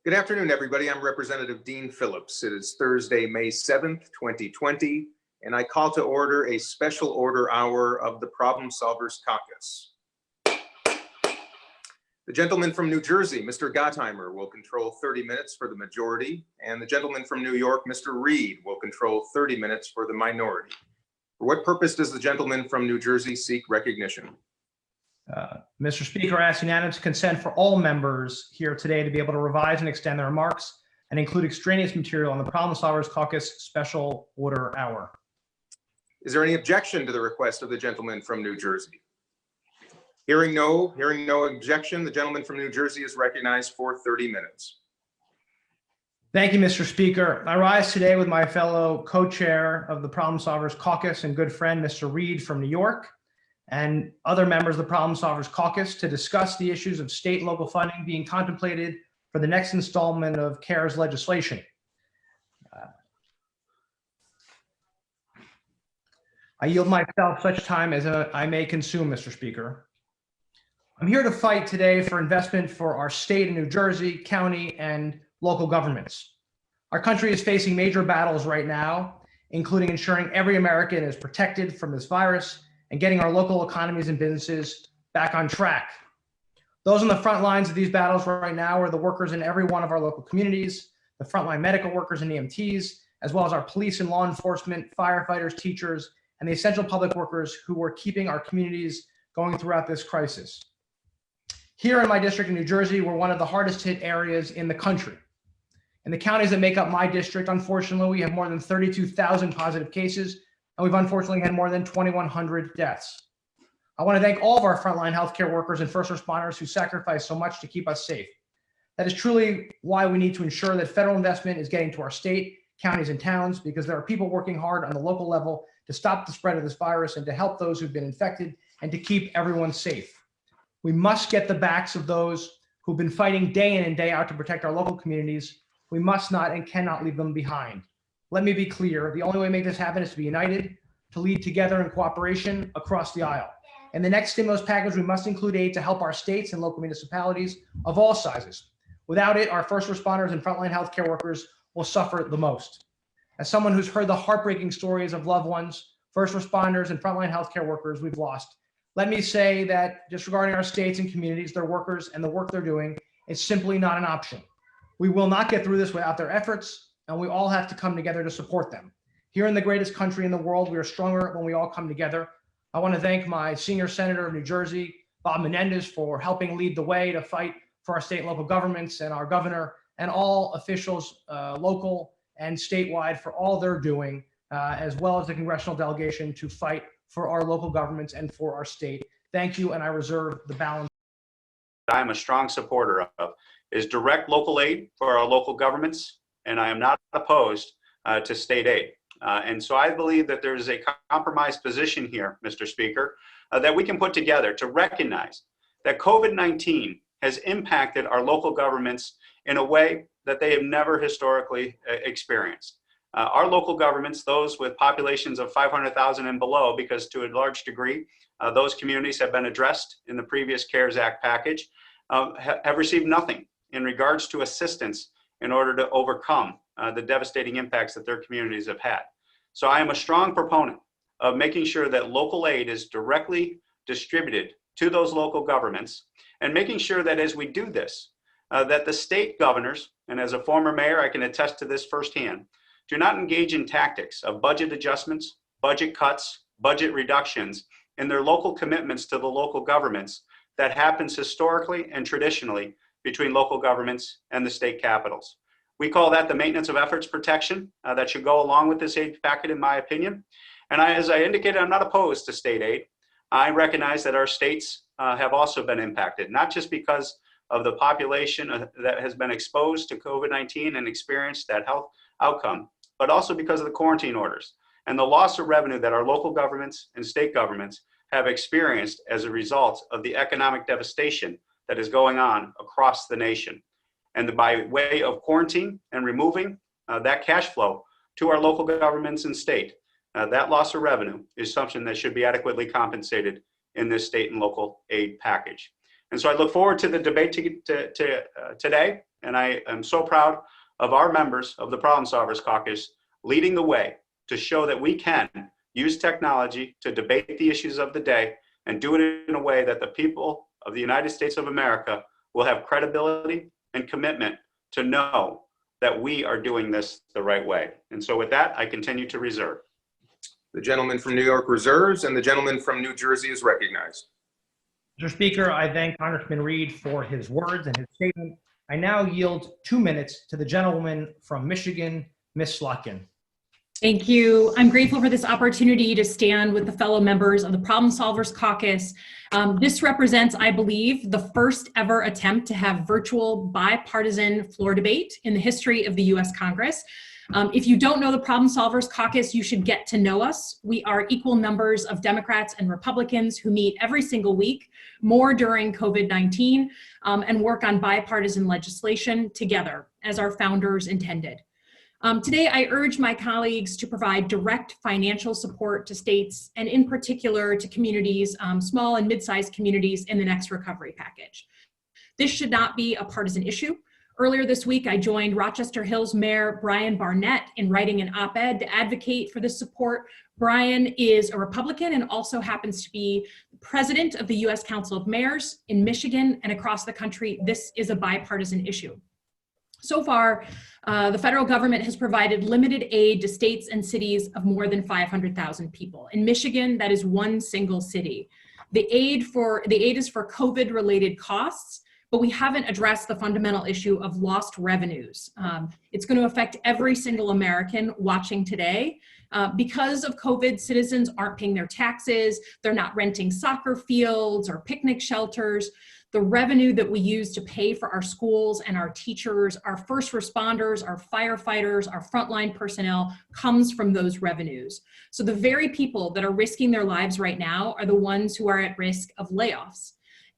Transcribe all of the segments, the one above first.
Good afternoon, everybody. I'm Representative Dean Phillips. It is Thursday, May 7th, 2020, and I call to order a special order hour of the Problem Solvers Caucus. The gentleman from New Jersey, Mr. Gottheimer, will control 30 minutes for the majority, and the gentleman from New York, Mr. Reed, will control 30 minutes for the minority. For what purpose does the gentleman from New Jersey seek recognition? Mr. Speaker, I ask unanimous consent for all members here today to be able to revise and extend their remarks and include extraneous material on the Problem Solvers Caucus Special Order Hour. Is there any objection to the request of the gentleman from New Jersey? Hearing no objection, the gentleman from New Jersey is recognized for 30 minutes. Thank you, Mr. Speaker. I rise today with my fellow co-chair of the Problem Solvers Caucus and good friend, Mr. Reed from New York, and other members of the Problem Solvers Caucus to discuss the issues of state and local funding being contemplated for the next installment of CARES legislation. I yield myself such time as I may consume, Mr. Speaker. I'm here to fight today for investment for our state of New Jersey, county, and local governments. Our country is facing major battles right now, including ensuring every American is protected from this virus and getting our local economies and businesses back on track. Those on the front lines of these battles right now are the workers in every one of our local communities, the frontline medical workers and EMTs, as well as our police and law enforcement, firefighters, teachers, and the essential public workers who are keeping our communities going throughout this crisis. Here in my district in New Jersey, we're one of the hardest hit areas in the country. In the counties that make up my district, unfortunately, we have more than 32,000 positive cases, and we've unfortunately had more than 2,100 deaths. I want to thank all of our frontline healthcare workers and first responders who sacrifice so much to keep us safe. That is truly why we need to ensure that federal investment is getting to our state, counties, and towns, because there are people working hard on the local level to stop the spread of this virus and to help those who've been infected and to keep everyone safe. We must get the backs of those who've been fighting day in and day out to protect our local communities. We must not and cannot leave them behind. Let me be clear, the only way to make this happen is to be united, to lead together in cooperation across the aisle. In the next stimulus package, we must include aid to help our states and local municipalities of all sizes. Without it, our first responders and frontline healthcare workers will suffer the most. As someone who's heard the heartbreaking stories of loved ones, first responders, and frontline healthcare workers we've lost, let me say that disregarding our states and communities, their workers, and the work they're doing is simply not an option. We will not get through this without their efforts, and we all have to come together to support them. Here in the greatest country in the world, we are stronger when we all come together. I want to thank my senior senator of New Jersey, Bob Menendez, for helping lead the way to fight for our state and local governments, and our governor and all officials, local and statewide, for all they're doing, as well as the congressional delegation to fight for our local governments and for our state. Thank you, and I reserve the balance. I'm a strong supporter of is direct local aid for our local governments, and I am not opposed to state aid. And so I believe that there is a compromised position here, Mr. Speaker, that we can put together to recognize that COVID-19 has impacted our local governments in a way that they have never historically experienced. Our local governments, those with populations of 500,000 and below, because to a large degree, those communities have been addressed in the previous CARES Act package, have received nothing in regards to assistance in order to overcome the devastating impacts that their communities have had. So I am a strong proponent of making sure that local aid is directly distributed to those local governments, and making sure that as we do this, that the state governors, and as a former mayor, I can attest to this firsthand, do not engage in tactics of budget adjustments, budget cuts, budget reductions in their local commitments to the local governments that happens historically and traditionally between local governments and the state capitals. We call that the maintenance of efforts protection that should go along with this aid packet, in my opinion. And as I indicated, I'm not opposed to state aid. I recognize that our states have also been impacted, not just because of the population that has been exposed to COVID-19 and experienced that health outcome, but also because of the quarantine orders and the loss of revenue that our local governments and state governments have experienced as a result of the economic devastation that is going on across the nation. And by way of quarantine and removing that cash flow to our local governments and state, that loss of revenue is something that should be adequately compensated in this state and local aid package. And so I look forward to the debate today And I am so proud of our members of the Problem Solvers Caucus leading the way to show that we can use technology to debate the issues of the day and do it in a way that the people of the United States of America will have credibility and commitment to know that we are doing this the right way. And so with that, I continue to reserve. The gentleman from New York reserves, and the gentleman from New Jersey is recognized. Mr. Speaker, I thank Congressman Reed for his words and his statement. I now yield 2 minutes to the gentleman from Michigan, Ms. Slotkin. Thank you. I'm grateful for this opportunity to stand with the fellow members of the Problem Solvers Caucus. This represents, I believe, the first ever attempt to have virtual bipartisan floor debate in the history of the US Congress. If you don't know the Problem Solvers Caucus, you should get to know us. We are equal numbers of Democrats and Republicans who meet every single week, more during COVID-19, and work on bipartisan legislation together, as our founders intended. Today, I urge my colleagues to provide direct financial support to states and in particular to communities, small and mid-sized communities in the next recovery package. This should not be a partisan issue. Earlier this week, I joined Rochester Hills Mayor Brian Barnett in writing an op-ed to advocate for this support. Brian is a Republican and also happens to be president of the U.S. Council of Mayors in Michigan and across the country. This is a bipartisan issue. So far, the federal government has provided limited aid to states and cities of more than 500,000 people. In Michigan, that is one single city. The aid is for COVID-related costs, but we haven't addressed the fundamental issue of lost revenues. It's going to affect every single American watching today. Because of COVID, citizens aren't paying their taxes, they're not renting soccer fields or picnic shelters. The revenue that we use to pay for our schools and our teachers, our first responders, our firefighters, our frontline personnel comes from those revenues. So the very people that are risking their lives right now are the ones who are at risk of layoffs.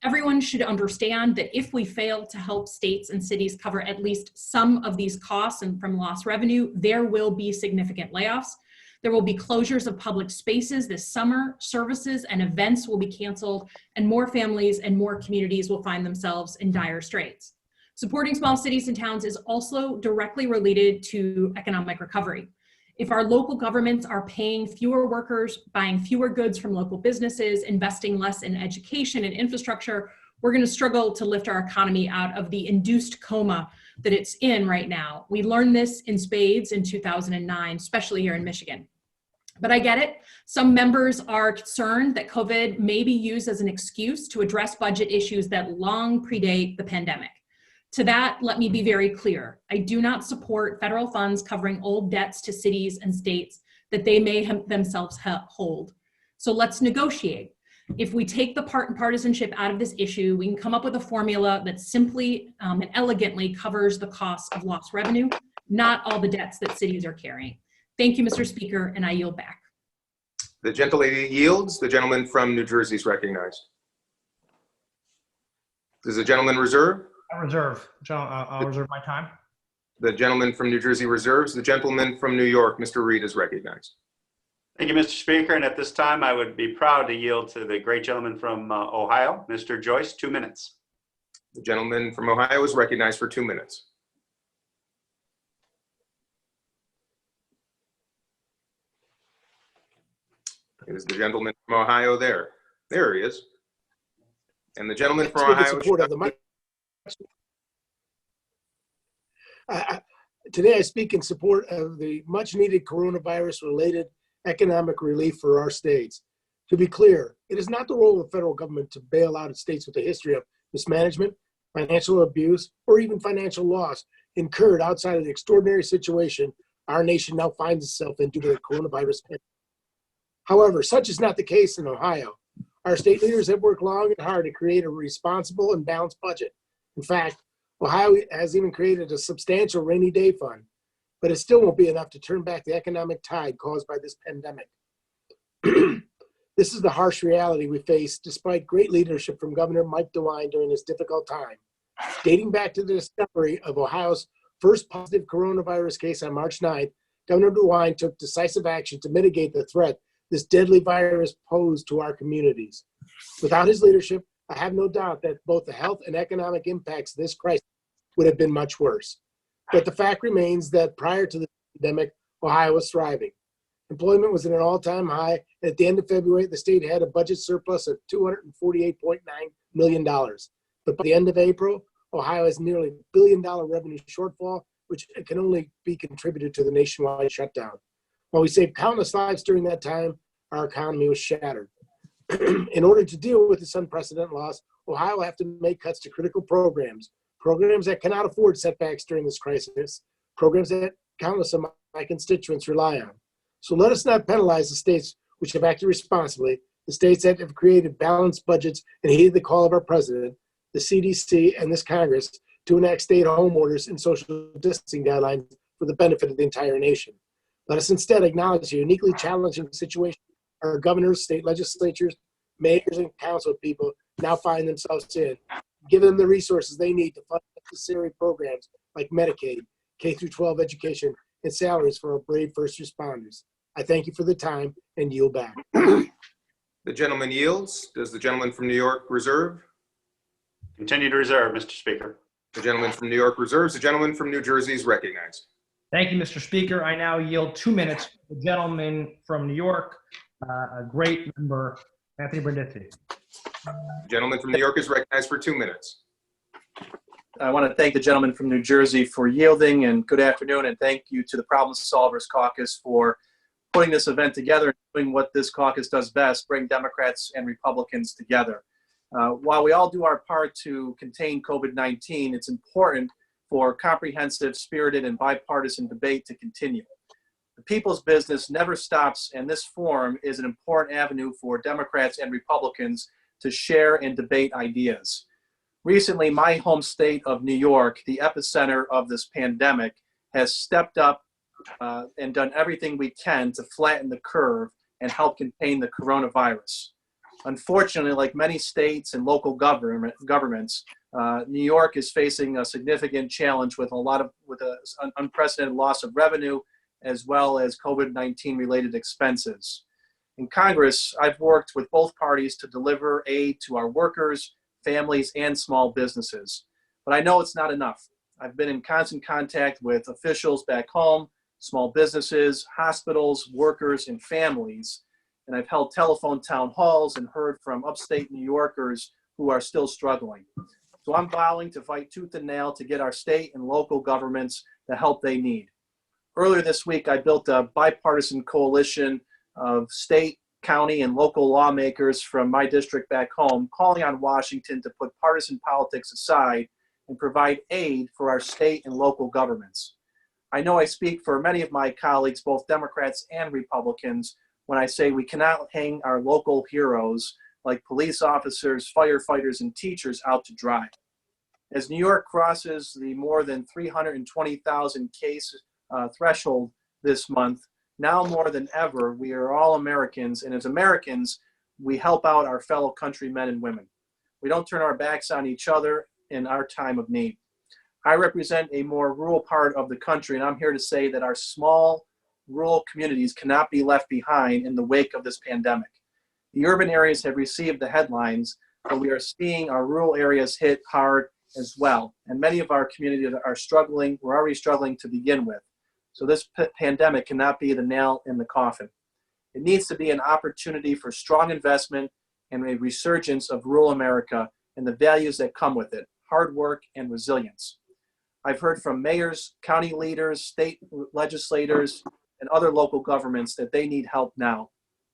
Everyone should understand that if we fail to help states and cities cover at least some of these costs and from lost revenue, there will be significant layoffs. There will be closures of public spaces this summer, services and events will be canceled, and more families and more communities will find themselves in dire straits. Supporting small cities and towns is also directly related to economic recovery. If our local governments are paying fewer workers, buying fewer goods from local businesses, investing less in education and infrastructure, we're going to struggle to lift our economy out of the induced coma that it's in right now. We learned this in spades in 2009, especially here in Michigan. But I get it. Some members are concerned that COVID may be used as an excuse to address budget issues that long predate the pandemic. To that, let me be very clear. I do not support federal funds covering old debts to cities and states that they may themselves hold. So let's negotiate. If we take the partisanship out of this issue, we can come up with a formula that simply and elegantly covers the costs of lost revenue, not all the debts that cities are carrying. Thank you, Mr. Speaker, and I yield back. The gentlelady yields. The gentleman from New Jersey is recognized. Does the gentleman reserve? I'll reserve my time. The gentleman from New Jersey reserves. The gentleman from New York, Mr. Reed, is recognized. Thank you, Mr. Speaker. And at this time, I would be proud to yield to the great gentleman from Ohio, Mr. Joyce, 2 minutes. The gentleman from Ohio is recognized for 2 minutes. Is the gentleman from Ohio there? There he is. And the gentleman from Ohio. Today I speak in support of the much needed coronavirus-related economic relief for our states. To be clear, it is not the role of the federal government to bail out states with a history of mismanagement, financial abuse, or even financial loss incurred outside of the extraordinary situation our nation now finds itself in due to the coronavirus pandemic. However, such is not the case in Ohio. Our state leaders have worked long and hard to create a responsible and balanced budget. In fact, Ohio has even created a substantial rainy day fund, but it still won't be enough to turn back the economic tide caused by this pandemic. This is the harsh reality we face despite great leadership from Governor Mike DeWine during this difficult time. Dating back to the discovery of Ohio's first positive coronavirus case on March 9th, Governor DeWine took decisive action to mitigate the threat this deadly virus posed to our communities. Without his leadership, I have no doubt that both the health and economic impacts of this crisis would have been much worse. But the fact remains that prior to the pandemic, Ohio was thriving. Employment was at an all-time high. At the end of February, the state had a budget surplus of $248.9 million. But by the end of April, Ohio has nearly $1 billion revenue shortfall, which can only be contributed to the nationwide shutdown. While we saved countless lives during that time, our economy was shattered. In order to deal with this unprecedented loss, Ohio will have to make cuts to critical programs that cannot afford setbacks during this crisis, programs that countless of my constituents rely on. So let us not penalize the states which have acted responsibly, the states that have created balanced budgets and heeded the call of our president, the CDC, and this Congress to enact stay-at-home orders and social distancing guidelines for the benefit of the entire nation. Let us instead acknowledge the uniquely challenging situation our governors, state legislatures, mayors, and council people now find themselves in. Give them the resources they need to fund necessary programs like Medicaid, K-12 education, and salaries for our brave first responders. I thank you for the time and yield back. The gentleman yields. Does the gentleman from New York reserve? Continue to reserve, Mr. Speaker. The gentleman from New York reserves. The gentleman from New Jersey is recognized. Thank you, Mr. Speaker. I now yield 2 minutes to the gentleman from New York, a great member, Anthony Brindisi. The gentleman from New York is recognized for 2 minutes. I want to thank the gentleman from New Jersey for yielding, and good afternoon, and thank you to the Problem Solvers Caucus for putting this event together and doing what this caucus does best, bring Democrats and Republicans together. While we all do our part to contain COVID-19, it's important for comprehensive, spirited, and bipartisan debate to continue. The people's business never stops, and this forum is an important avenue for Democrats and Republicans to share and debate ideas. Recently, my home state of New York, the epicenter of this pandemic, has stepped up and done everything we can to flatten the curve and help contain the coronavirus. Unfortunately, like many states and local governments, New York is facing a significant challenge with an unprecedented loss of revenue, as well as COVID-19 related expenses. In Congress, I've worked with both parties to deliver aid to our workers, families, and small businesses. But I know it's not enough. I've been in constant contact with officials back home, small businesses, hospitals, workers, and families. And I've held telephone town halls and heard from upstate New Yorkers who are still struggling. So I'm vowing to fight tooth and nail to get our state and local governments the help they need. Earlier this week, I built a bipartisan coalition of state, county, and local lawmakers from my district back home, calling on Washington to put partisan politics aside and provide aid for our state and local governments. I know I speak for many of my colleagues, both Democrats and Republicans, when I say we cannot hang our local heroes like police officers, firefighters, and teachers out to dry. As New York crosses the more than 320,000 case threshold this month, now more than ever, we are all Americans, and as Americans, we help out our fellow countrymen and women. We don't turn our backs on each other in our time of need. I represent a more rural part of the country, and I'm here to say that our small rural communities cannot be left behind in the wake of this pandemic. The urban areas have received the headlines, but we are seeing our rural areas hit hard as well. And many of our communities are struggling, we're already struggling to begin with. So this pandemic cannot be the nail in the coffin. It needs to be an opportunity for strong investment and a resurgence of rural America and the values that come with it, hard work and resilience. I've heard from mayors, county leaders, state legislators, and other local governments that they need help now.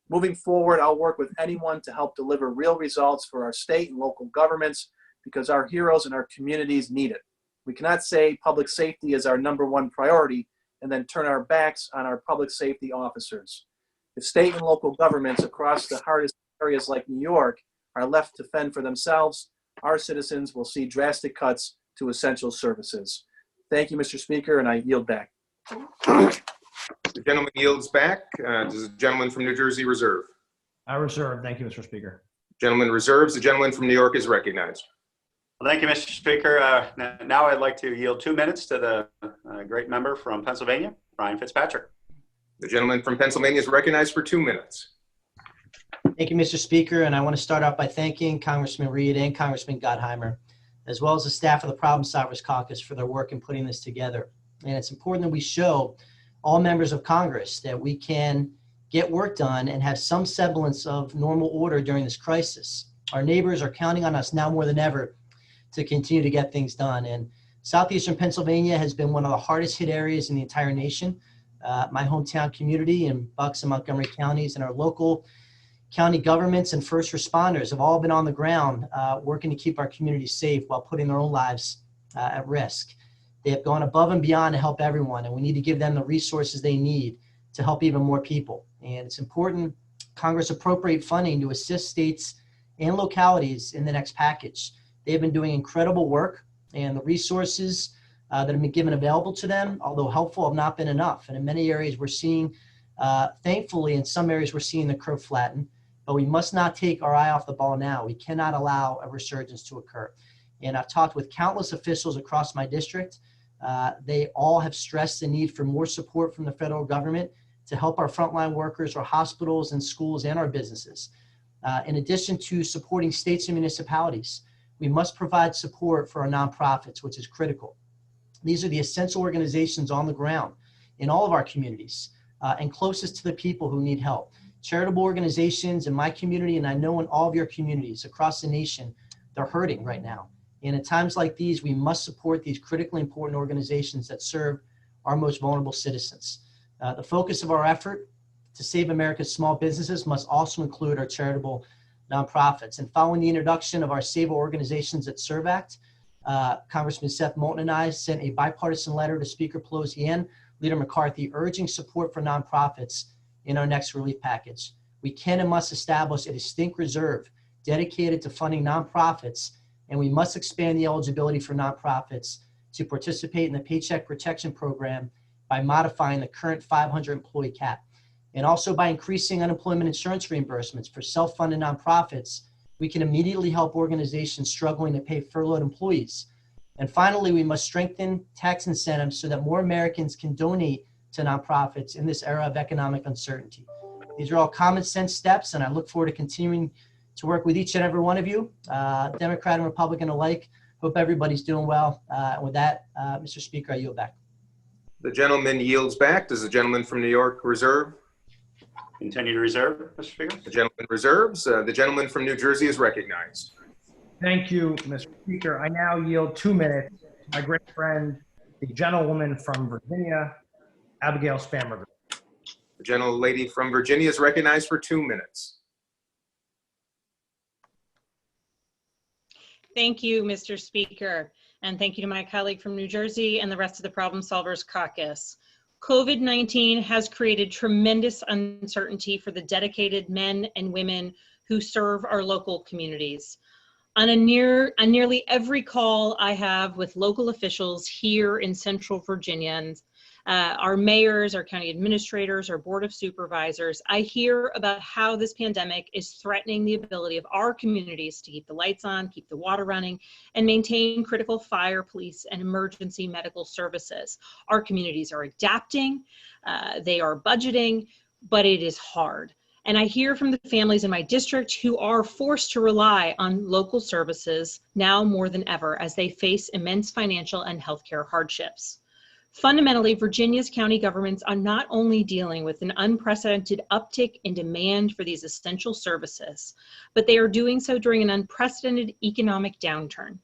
Moving forward, I'll work with anyone to help deliver real results for our state and local governments because our heroes and our communities need it. We cannot say public safety is our #1 priority and then turn our backs on our public safety officers. If state and local governments across the hardest areas like New York are left to fend for themselves, our citizens will see drastic cuts to essential services. Thank you, Mr. Speaker, and I yield back. The gentleman yields back. Does the gentleman from New Jersey reserve? I reserve. Thank you, Mr. Speaker. Gentleman reserves. The gentleman from New York is recognized. Well, thank you, Mr. Speaker. Now I'd like to yield 2 minutes to the great member from Pennsylvania, Ryan Fitzpatrick. The gentleman from Pennsylvania is recognized for 2 minutes. Thank you, Mr. Speaker, and I want to start out by thanking Congressman Reed and Congressman Gottheimer. as well as the staff of the Problem Solvers Caucus for their work in putting this together. And it's important that we show all members of Congress that we can get work done and have some semblance of normal order during this crisis. Our neighbors are counting on us now more than ever to continue to get things done. And Southeastern Pennsylvania has been one of the hardest hit areas in the entire nation. My hometown community in Bucks and Montgomery counties and our local county governments and first responders have all been on the ground working to keep our communities safe while putting their own lives at risk. They have gone above and beyond to help everyone, and we need to give them the resources they need to help even more people. And it's important Congress appropriate funding to assist states and localities in the next package. They have been doing incredible work, and the resources that have been given available to them, although helpful, have not been enough. And in many areas we're seeing, thankfully, in some areas we're seeing the curve flatten, but we must not take our eye off the ball now. We cannot allow a resurgence to occur. And I've talked with countless officials across my district. They all have stressed the need for more support from the federal government to help our frontline workers, our hospitals and schools and our businesses. In addition to supporting states and municipalities, we must provide support for our nonprofits, which is critical. These are the essential organizations on the ground in all of our communities and closest to the people who need help. Charitable organizations in my community, and I know in all of your communities across the nation, they're hurting right now. And at times like these, we must support these critically important organizations that serve our most vulnerable citizens. The focus of our effort to save America's small businesses must also include our charitable nonprofits. And following the introduction of our Save Our Organizations That Serve Act, Congressman Seth Moulton and I sent a bipartisan letter to Speaker Pelosi and Leader McCarthy urging support for nonprofits in our next relief package. We can and must establish a distinct reserve dedicated to funding nonprofits, and we must expand the eligibility for nonprofits to participate in the Paycheck Protection Program by modifying the current 500 employee cap. And also by increasing unemployment insurance reimbursements for self-funded nonprofits, we can immediately help organizations struggling to pay furloughed employees. And finally, we must strengthen tax incentives so that more Americans can donate to nonprofits in this era of economic uncertainty. These are all common sense steps, and I look forward to continuing to work with each and every one of you, Democrat and Republican alike. Hope everybody's doing well. With that, Mr. Speaker, I yield back. The gentleman yields back. Does the gentleman from New York reserve? Continue to reserve, Mr. Speaker. The gentleman reserves. The gentleman from New Jersey is recognized. Thank you, Mr. Speaker. I now yield 2 minutes to my great friend, the gentlewoman from Virginia, Abigail Spanberger. The gentlelady from Virginia is recognized for 2 minutes. Thank you, Mr. Speaker, and thank you to my colleague from New Jersey and the rest of the Problem Solvers Caucus. COVID-19 has created tremendous uncertainty for the dedicated men and women who serve our local communities. On nearly every call I have with local officials here in Central Virginia, our mayors, our county administrators, our board of supervisors, I hear about how this pandemic is threatening the ability of our communities to keep the lights on, keep the water running, and maintain critical fire, police, and emergency medical services. Our communities are adapting, they are budgeting, but it is hard. And I hear from the families in my district who are forced to rely on local services now more than ever as they face immense financial and healthcare hardships. Fundamentally, Virginia's county governments are not only dealing with an unprecedented uptick in demand for these essential services, but they are doing so during an unprecedented economic downturn.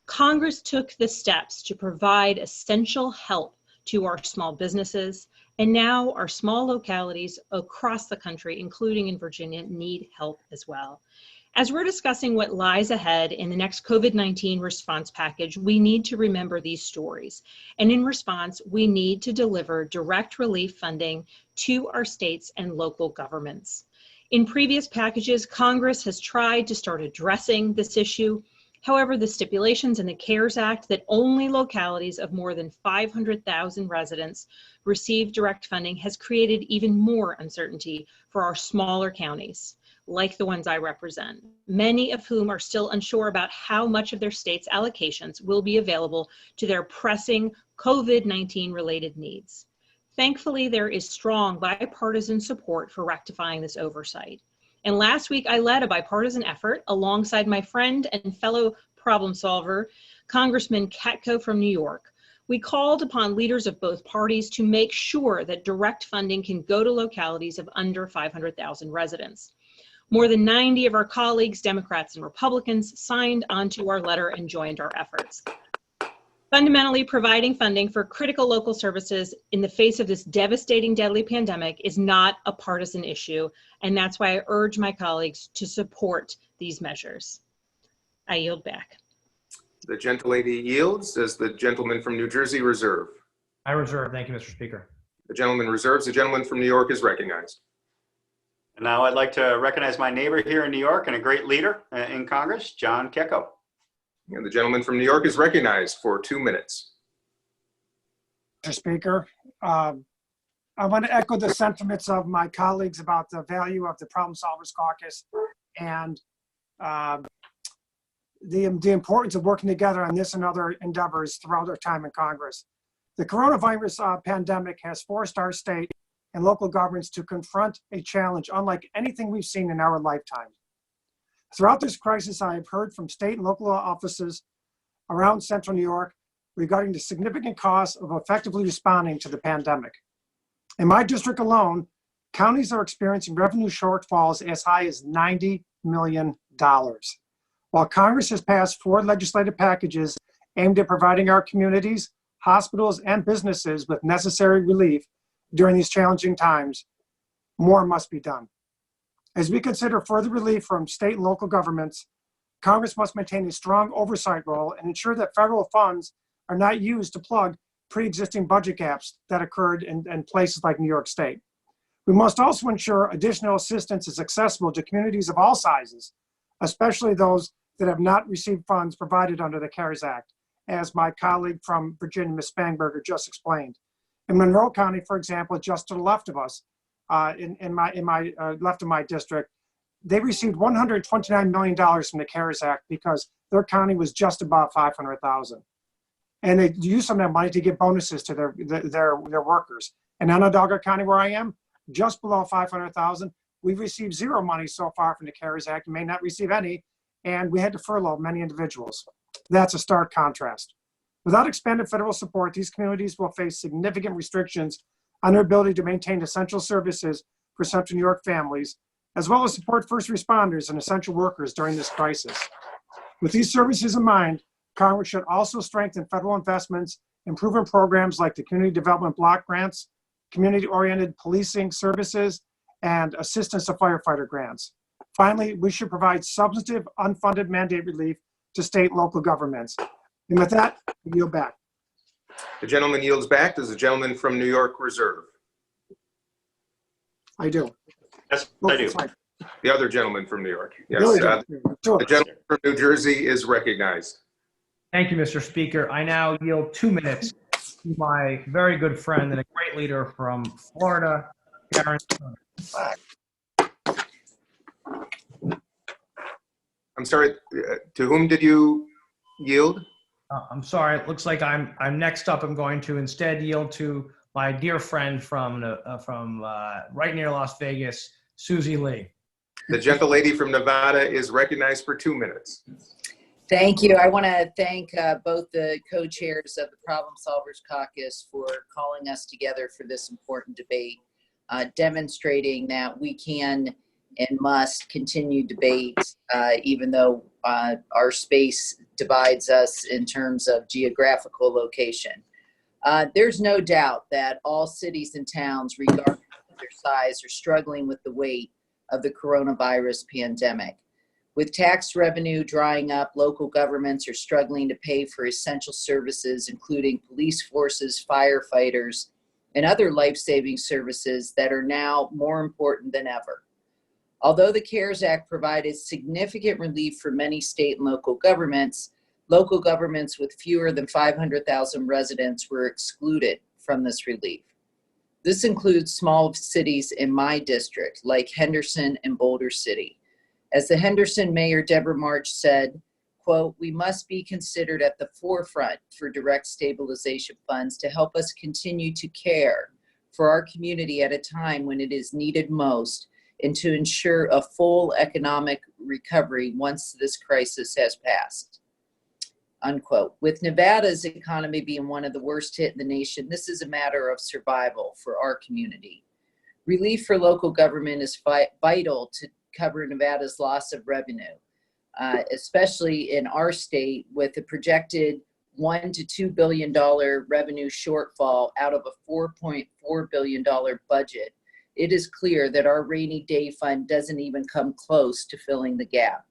Congress took the steps to provide essential help to our small businesses, and now our small localities across the country, including in Virginia, need help as well. As we're discussing what lies ahead in the next COVID-19 response package, we need to remember these stories. And in response, we need to deliver direct relief funding to our states and local governments. In previous packages, Congress has tried to start addressing this issue. However, the stipulations in the CARES Act that only localities of more than 500,000 residents receive direct funding has created even more uncertainty for our smaller counties, like the ones I represent, many of whom are still unsure about how much of their state's allocations will be available to their pressing COVID-19 related needs. Thankfully, there is strong bipartisan support for rectifying this oversight. And last week, I led a bipartisan effort alongside my friend and fellow problem solver, Congressman Katko from New York. We called upon leaders of both parties to make sure that direct funding can go to localities of under 500,000 residents. More than 90 of our colleagues, Democrats and Republicans, signed onto our letter and joined our efforts. Fundamentally, providing funding for critical local services in the face of this devastating, deadly pandemic is not a partisan issue, and that's why I urge my colleagues to support these measures. I yield back. The gentlelady yields. Does the gentleman from New Jersey reserve? I reserve. Thank you, Mr. Speaker. The gentleman reserves. The gentleman from New York is recognized. And now I'd like to recognize my neighbor here in New York and a great leader in Congress, John Kecko. And the gentleman from New York is recognized for 2 minutes. Mr. Speaker, I want to echo the sentiments of my colleagues about the value of the Problem Solvers Caucus and the importance of working together on this and other endeavors throughout our time in Congress. The coronavirus pandemic has forced our state and local governments to confront a challenge unlike anything we've seen in our lifetime. Throughout this crisis, I have heard from state and local offices around central New York regarding the significant costs of effectively responding to the pandemic. In my district alone, counties are experiencing revenue shortfalls as high as $90 million. While Congress has passed 4 legislative packages aimed at providing our communities, hospitals, and businesses with necessary relief during these challenging times, more must be done. As we consider further relief from state and local governments, Congress must maintain a strong oversight role and ensure that federal funds are not used to plug pre-existing budget gaps that occurred in places like New York State. We must also ensure additional assistance is accessible to communities of all sizes, especially those that have not received funds provided under the CARES Act, as my colleague from Virginia, Ms. Spangberger, just explained. In Monroe County, for example, just to the left of us, in my left of my district, they received $129 million from the CARES Act because their county was just above 500,000. And they used some of that money to give bonuses to their workers. In Onondaga County, where I am, just below 500,000, we've received zero money so far from the CARES Act, may not receive any, and we had to furlough many individuals. That's a stark contrast. Without expanded federal support, these communities will face significant restrictions on their ability to maintain essential services for Central New York families, as well as support first responders and essential workers during this crisis. With these services in mind, Congress should also strengthen federal investments, improving programs like the Community Development Block Grants, community-oriented policing services, and assistance to firefighter grants. Finally, we should provide substantive unfunded mandate relief to state and local governments. And with that, I yield back. The gentleman yields back. Does the gentleman from New York reserve? I do. Yes, I do. Fine. The other gentleman from New York. Yes. Really do. The gentleman from New Jersey is recognized. Thank you, Mr. Speaker. I now yield 2 minutes to my very good friend and a great leader from Florida, Karen. I'm sorry, to whom did you yield? I'm sorry. It looks like I'm next up. I'm going to instead yield to my dear friend from right near Las Vegas, Susie Lee. The gentlelady from Nevada is recognized for 2 minutes. Thank you. I want to thank both the co-chairs of the Problem Solvers Caucus for calling us together for this important debate, demonstrating that we can and must continue debate, even though our space divides us in terms of geographical location. There's no doubt that all cities and towns, regardless of their size, are struggling with the weight of the coronavirus pandemic. With tax revenue drying up, local governments are struggling to pay for essential services, including police forces, firefighters, and other life-saving services that are now more important than ever. Although the CARES Act provided significant relief for many state and local governments with fewer than 500,000 residents were excluded from this relief. This includes small cities in my district, like Henderson and Boulder City. As the Henderson Mayor Deborah March said, quote, "We must be considered at the forefront for direct stabilization funds to help us continue to care for our community at a time when it is needed most and to ensure a full economic recovery once this crisis has passed." unquote. With Nevada's economy being one of the worst hit in the nation, this is a matter of survival for our community. Relief for local government is vital to cover Nevada's loss of revenue, especially in our state with a projected $1 to $2 billion revenue shortfall out of a $4.4 billion budget. It is clear that our rainy day fund doesn't even come close to filling the gap.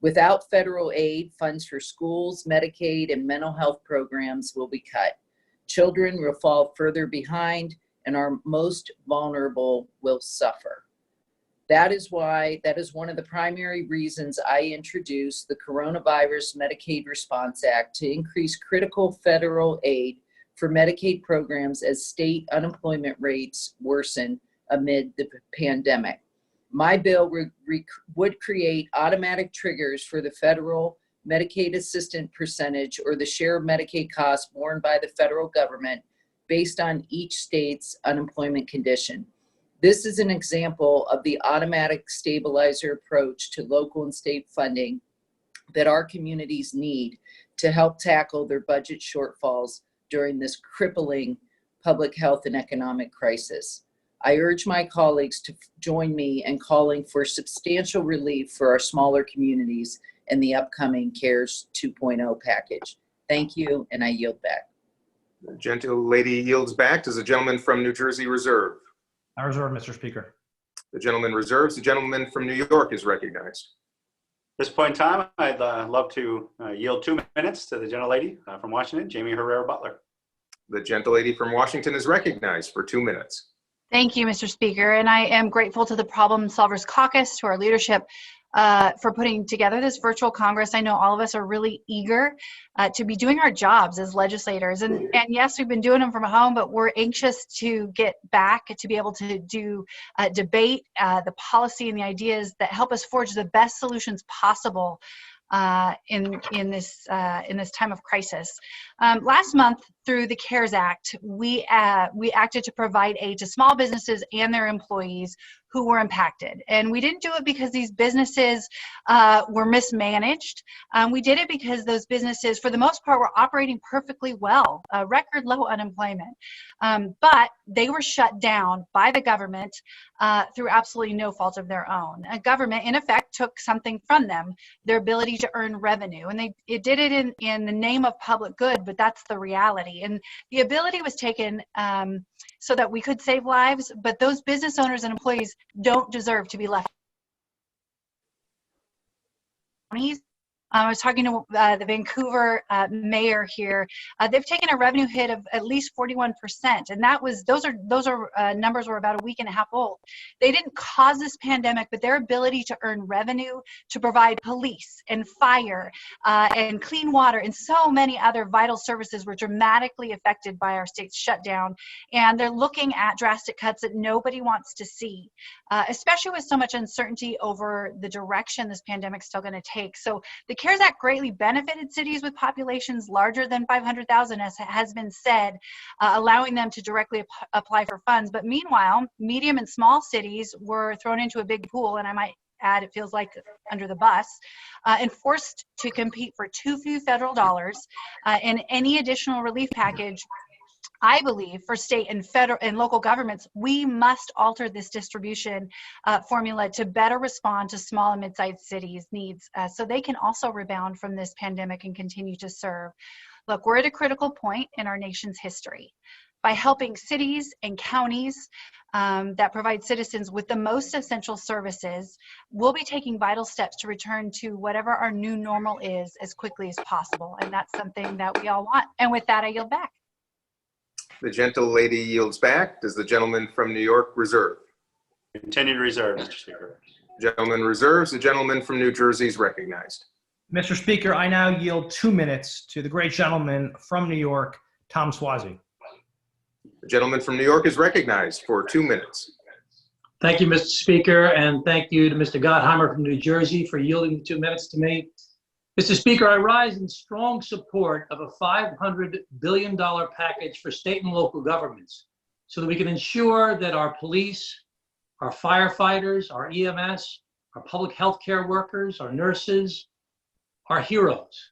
Without federal aid, funds for schools, Medicaid, and mental health programs will be cut. Children will fall further behind, and our most vulnerable will suffer. That is one of the primary reasons I introduced the Coronavirus Medicaid Response Act to increase critical federal aid for Medicaid programs as state unemployment rates worsen amid the pandemic. My bill would create automatic triggers for the federal Medicaid assistance percentage or the share of Medicaid costs borne by the federal government based on each state's unemployment condition. This is an example of the automatic stabilizer approach to local and state funding that our communities need to help tackle their budget shortfalls during this crippling public health and economic crisis. I urge my colleagues to join me in calling for substantial relief for our smaller communities in the upcoming CARES 2.0 package. Thank you, and I yield back. The gentle lady yields back. Does the gentleman from New Jersey reserve? I reserve, Mr. Speaker. The gentleman reserves. The gentleman from New York is recognized. At this point in time, I'd love to yield 2 minutes to the gentlelady from Washington, Jamie Herrera Butler. The gentlelady from Washington is recognized for 2 minutes. Thank you, Mr. Speaker, and I am grateful to the Problem Solvers Caucus, to our leadership, for putting together this virtual Congress. I know all of us are really eager to be doing our jobs as legislators. And yes, we've been doing them from home, but we're anxious to get back to be able to do debate the policy and the ideas that help us forge the best solutions possible in this time of crisis. Last month, through the CARES Act, we acted to provide aid to small businesses and their employees who were impacted. And we didn't do it because these businesses were mismanaged. We did it because those businesses, for the most part, were operating perfectly well, record low unemployment. But they were shut down by the government through absolutely no fault of their own. A government, in effect, took something from them, their ability to earn revenue. And it did it in the name of public good, but that's the reality. And the ability was taken so that we could save lives, but those business owners and employees don't deserve to be left. I was talking to the Vancouver mayor here. They've taken a revenue hit of at least 41%, and those are numbers were about a week and a half old. They didn't cause this pandemic, but their ability to earn revenue to provide police and fire and clean water and so many other vital services were dramatically affected by our state's shutdown. And they're looking at drastic cuts that nobody wants to see, especially with so much uncertainty over the direction this pandemic is still going to take. So the CARES Act greatly benefited cities with populations larger than 500,000, as has been said, allowing them to directly apply for funds. But meanwhile, medium and small cities were thrown into a big pool, and I might add, it feels like under the bus, and forced to compete for too few federal dollars. And any additional relief package, I believe, for state and federal and local governments, we must alter this distribution formula to better respond to small and mid-sized cities' needs so they can also rebound from this pandemic and continue to serve. Look, we're at a critical point in our nation's history. By helping cities and counties that provide citizens with the most essential services, we'll be taking vital steps to return to whatever our new normal is as quickly as possible. And that's something that we all want. And with that, I yield back. The gentle lady yields back. Does the gentleman from New York reserve? Continue to reserve, Mr. Speaker. Gentleman reserves. The gentleman from New Jersey is recognized. Mr. Speaker, I now yield 2 minutes to the great gentleman from New York, Tom Suozzi. The gentleman from New York is recognized for 2 minutes. Thank you, Mr. Speaker, and thank you to Mr. Gottheimer from New Jersey for yielding 2 minutes to me. Mr. Speaker, I rise in strong support of a $500 billion package for state and local governments so that we can ensure that our police, our firefighters, our EMS, our public health care workers, our nurses, are heroes.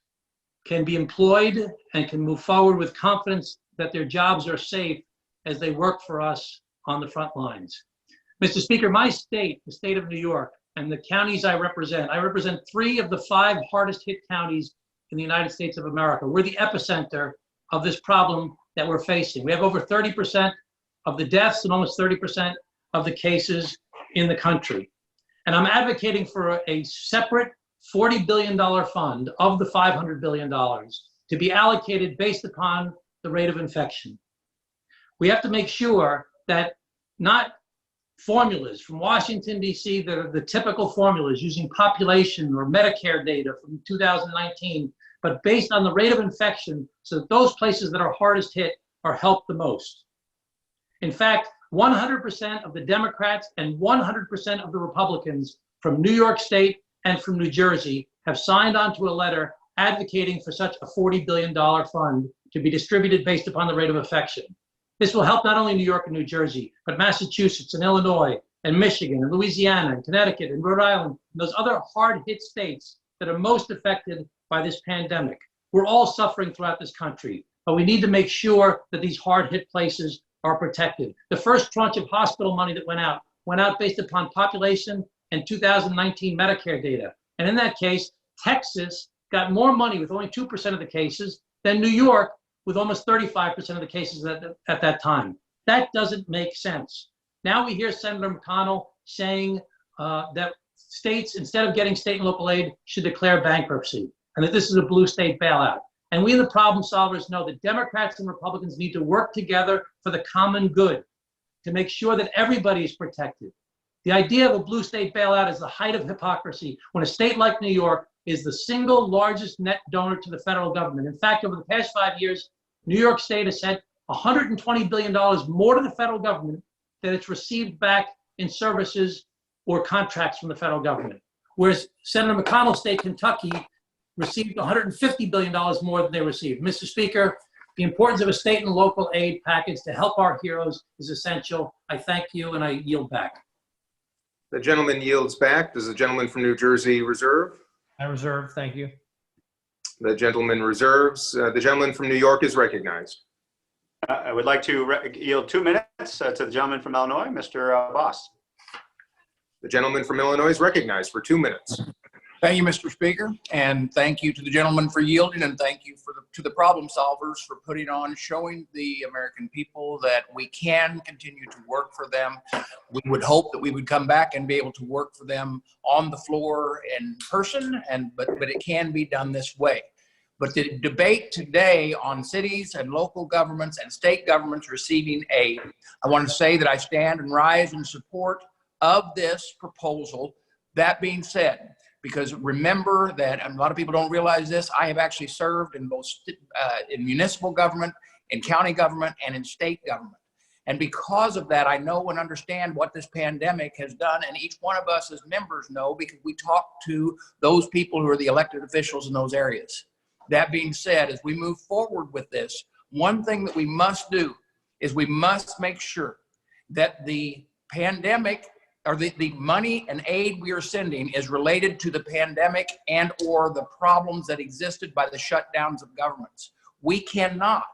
can be employed and can move forward with confidence that their jobs are safe as they work for us on the front lines. Mr. Speaker, my state, the state of New York, and the counties I represent 3 of the 5 hardest hit counties in the United States of America. We're the epicenter of this problem that we're facing. We have over 30% of the deaths and almost 30% of the cases in the country. And I'm advocating for a separate $40 billion fund of the $500 billion to be allocated based upon the rate of infection. We have to make sure that not formulas from Washington, D.C. that are the typical formulas using population or Medicare data from 2019, but based on the rate of infection so that those places that are hardest hit are helped the most. In fact, 100% of the Democrats and 100% of the Republicans from New York State and from New Jersey have signed on to a letter advocating for such a $40 billion fund to be distributed based upon the rate of infection. This will help not only New York and New Jersey, but Massachusetts and Illinois and Michigan and Louisiana and Connecticut and Rhode Island and those other hard-hit states that are most affected by this pandemic. We're all suffering throughout this country, but we need to make sure that these hard-hit places are protected. The first tranche of hospital money that went out based upon population and 2019 Medicare data. And in that case, Texas got more money with only 2% of the cases than New York with almost 35% of the cases at that time. That doesn't make sense. Now we hear Senator McConnell saying that states, instead of getting state and local aid, should declare bankruptcy, and that this is a blue state bailout. And we, the problem solvers, know that Democrats and Republicans need to work together for the common good to make sure that everybody is protected. The idea of a blue state bailout is the height of hypocrisy when a state like New York is the single largest net donor to the federal government. In fact, over the past 5 years, New York State has sent $120 billion more to the federal government than it's received back in services or contracts from the federal government. Whereas Senator McConnell's state, Kentucky, received $150 billion more than they received. Mr. Speaker, the importance of a state and local aid package to help our heroes is essential. I thank you and I yield back. The gentleman yields back. Does the gentleman from New Jersey reserve? I reserve, thank you. The gentleman reserves. The gentleman from New York is recognized. I would like to yield 2 minutes to the gentleman from Illinois, Mr. Boss. The gentleman from Illinois is recognized for 2 minutes. Thank you, Mr. Speaker, and thank you to the gentleman for yielding, and thank you to the problem solvers for putting on, showing the American people that we can continue to work for them. We would hope that we would come back and be able to work for them on the floor in person, but it can be done this way. But the debate today on cities and local governments and state governments receiving aid, I want to say that I stand and rise in support of this proposal. That being said, because remember that, and a lot of people don't realize this, I have actually served in both in municipal government, in county government, and in state government. And because of that, I know and understand what this pandemic has done, and each one of us as members know because we talk to those people who are the elected officials in those areas. That being said, as we move forward with this, one thing that we must do is we must make sure that the pandemic or the money and aid we are sending is related to the pandemic and or the problems that existed by the shutdowns of governments. We cannot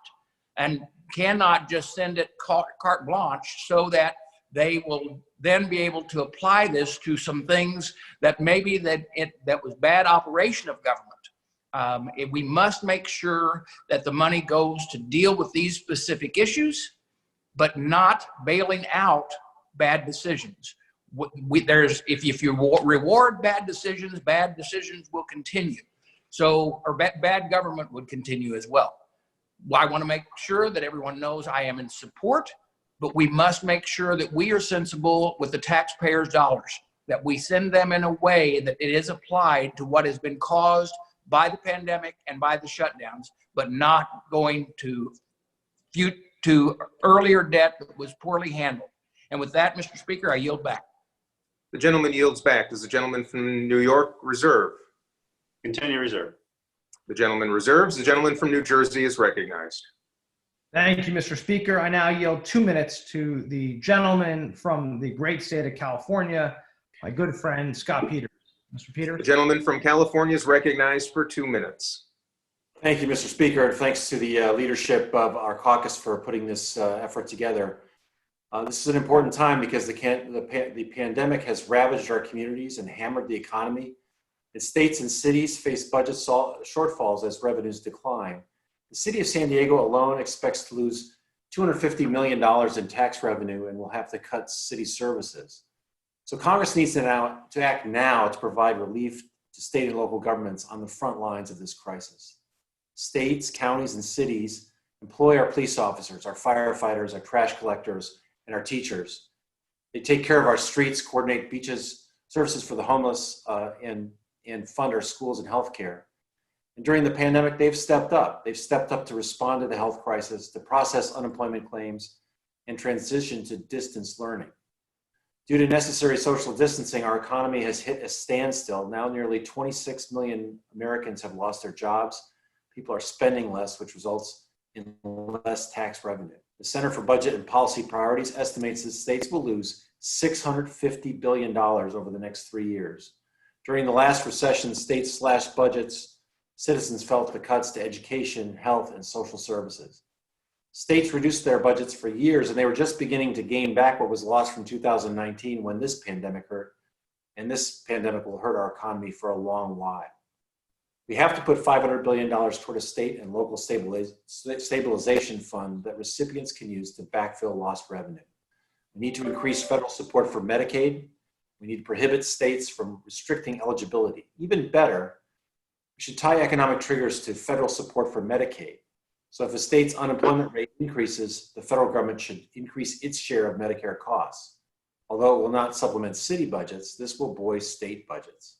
just send it carte blanche so that they will then be able to apply this to some things that maybe that was bad operation of government. We must make sure that the money goes to deal with these specific issues, but not bailing out bad decisions. If you reward bad decisions will continue. So, or bad government would continue as well. I want to make sure that everyone knows I am in support, but we must make sure that we are sensible with the taxpayers' dollars, that we send them in a way that it is applied to what has been caused by the pandemic and by the shutdowns, but not going to earlier debt that was poorly handled. And with that, Mr. Speaker, I yield back. The gentleman yields back. Does the gentleman from New York reserve? Continue reserve. The gentleman reserves. The gentleman from New Jersey is recognized. Thank you, Mr. Speaker. I now yield 2 minutes to the gentleman from the great state of California, my good friend, Scott Peters. Mr. Peters. The gentleman from California is recognized for 2 minutes. Thank you, Mr. Speaker, and thanks to the leadership of our caucus for putting this effort together. This is an important time because the pandemic has ravaged our communities and hammered the economy. And states and cities face budget shortfalls as revenues decline. The city of San Diego alone expects to lose $250 million in tax revenue and will have to cut city services. So Congress needs to act now to provide relief to state and local governments on the front lines of this crisis. States, counties, and cities employ our police officers, our firefighters, our trash collectors, and our teachers. They take care of our streets, coordinate beaches, services for the homeless, and fund our schools and healthcare. And during the pandemic, they've stepped up. They've stepped up to respond to the health crisis, to process unemployment claims, and transition to distance learning. Due to necessary social distancing, our economy has hit a standstill. Now nearly 26 million Americans have lost their jobs. People are spending less, which results in less tax revenue. The Center for Budget and Policy Priorities estimates that states will lose $650 billion over the next 3 years. During the last recession, states slashed budgets. Citizens felt the cuts to education, health, and social services. States reduced their budgets for years, and they were just beginning to gain back what was lost from 2019 when this pandemic hurt. And this pandemic will hurt our economy for a long while. We have to put $500 billion toward a state and local stabilization fund that recipients can use to backfill lost revenue. We need to increase federal support for Medicaid. We need to prohibit states from restricting eligibility. Even better, we should tie economic triggers to federal support for Medicaid. So if a state's unemployment rate increases, the federal government should increase its share of Medicare costs. Although it will not supplement city budgets, this will buoy state budgets.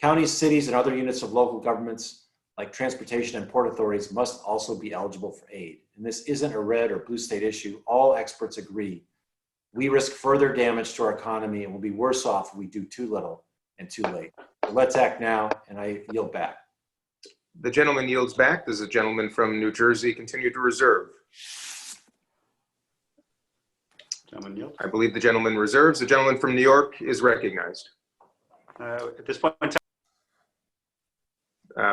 Counties, cities, and other units of local governments, like transportation and port authorities, must also be eligible for aid. And this isn't a red or blue state issue. All experts agree. We risk further damage to our economy and will be worse off if we do too little and too late. So let's act now, and I yield back. The gentleman yields back. Does the gentleman from New Jersey continue to reserve? Gentleman yields. I believe the gentleman reserves. The gentleman from New York is recognized. At this point in time,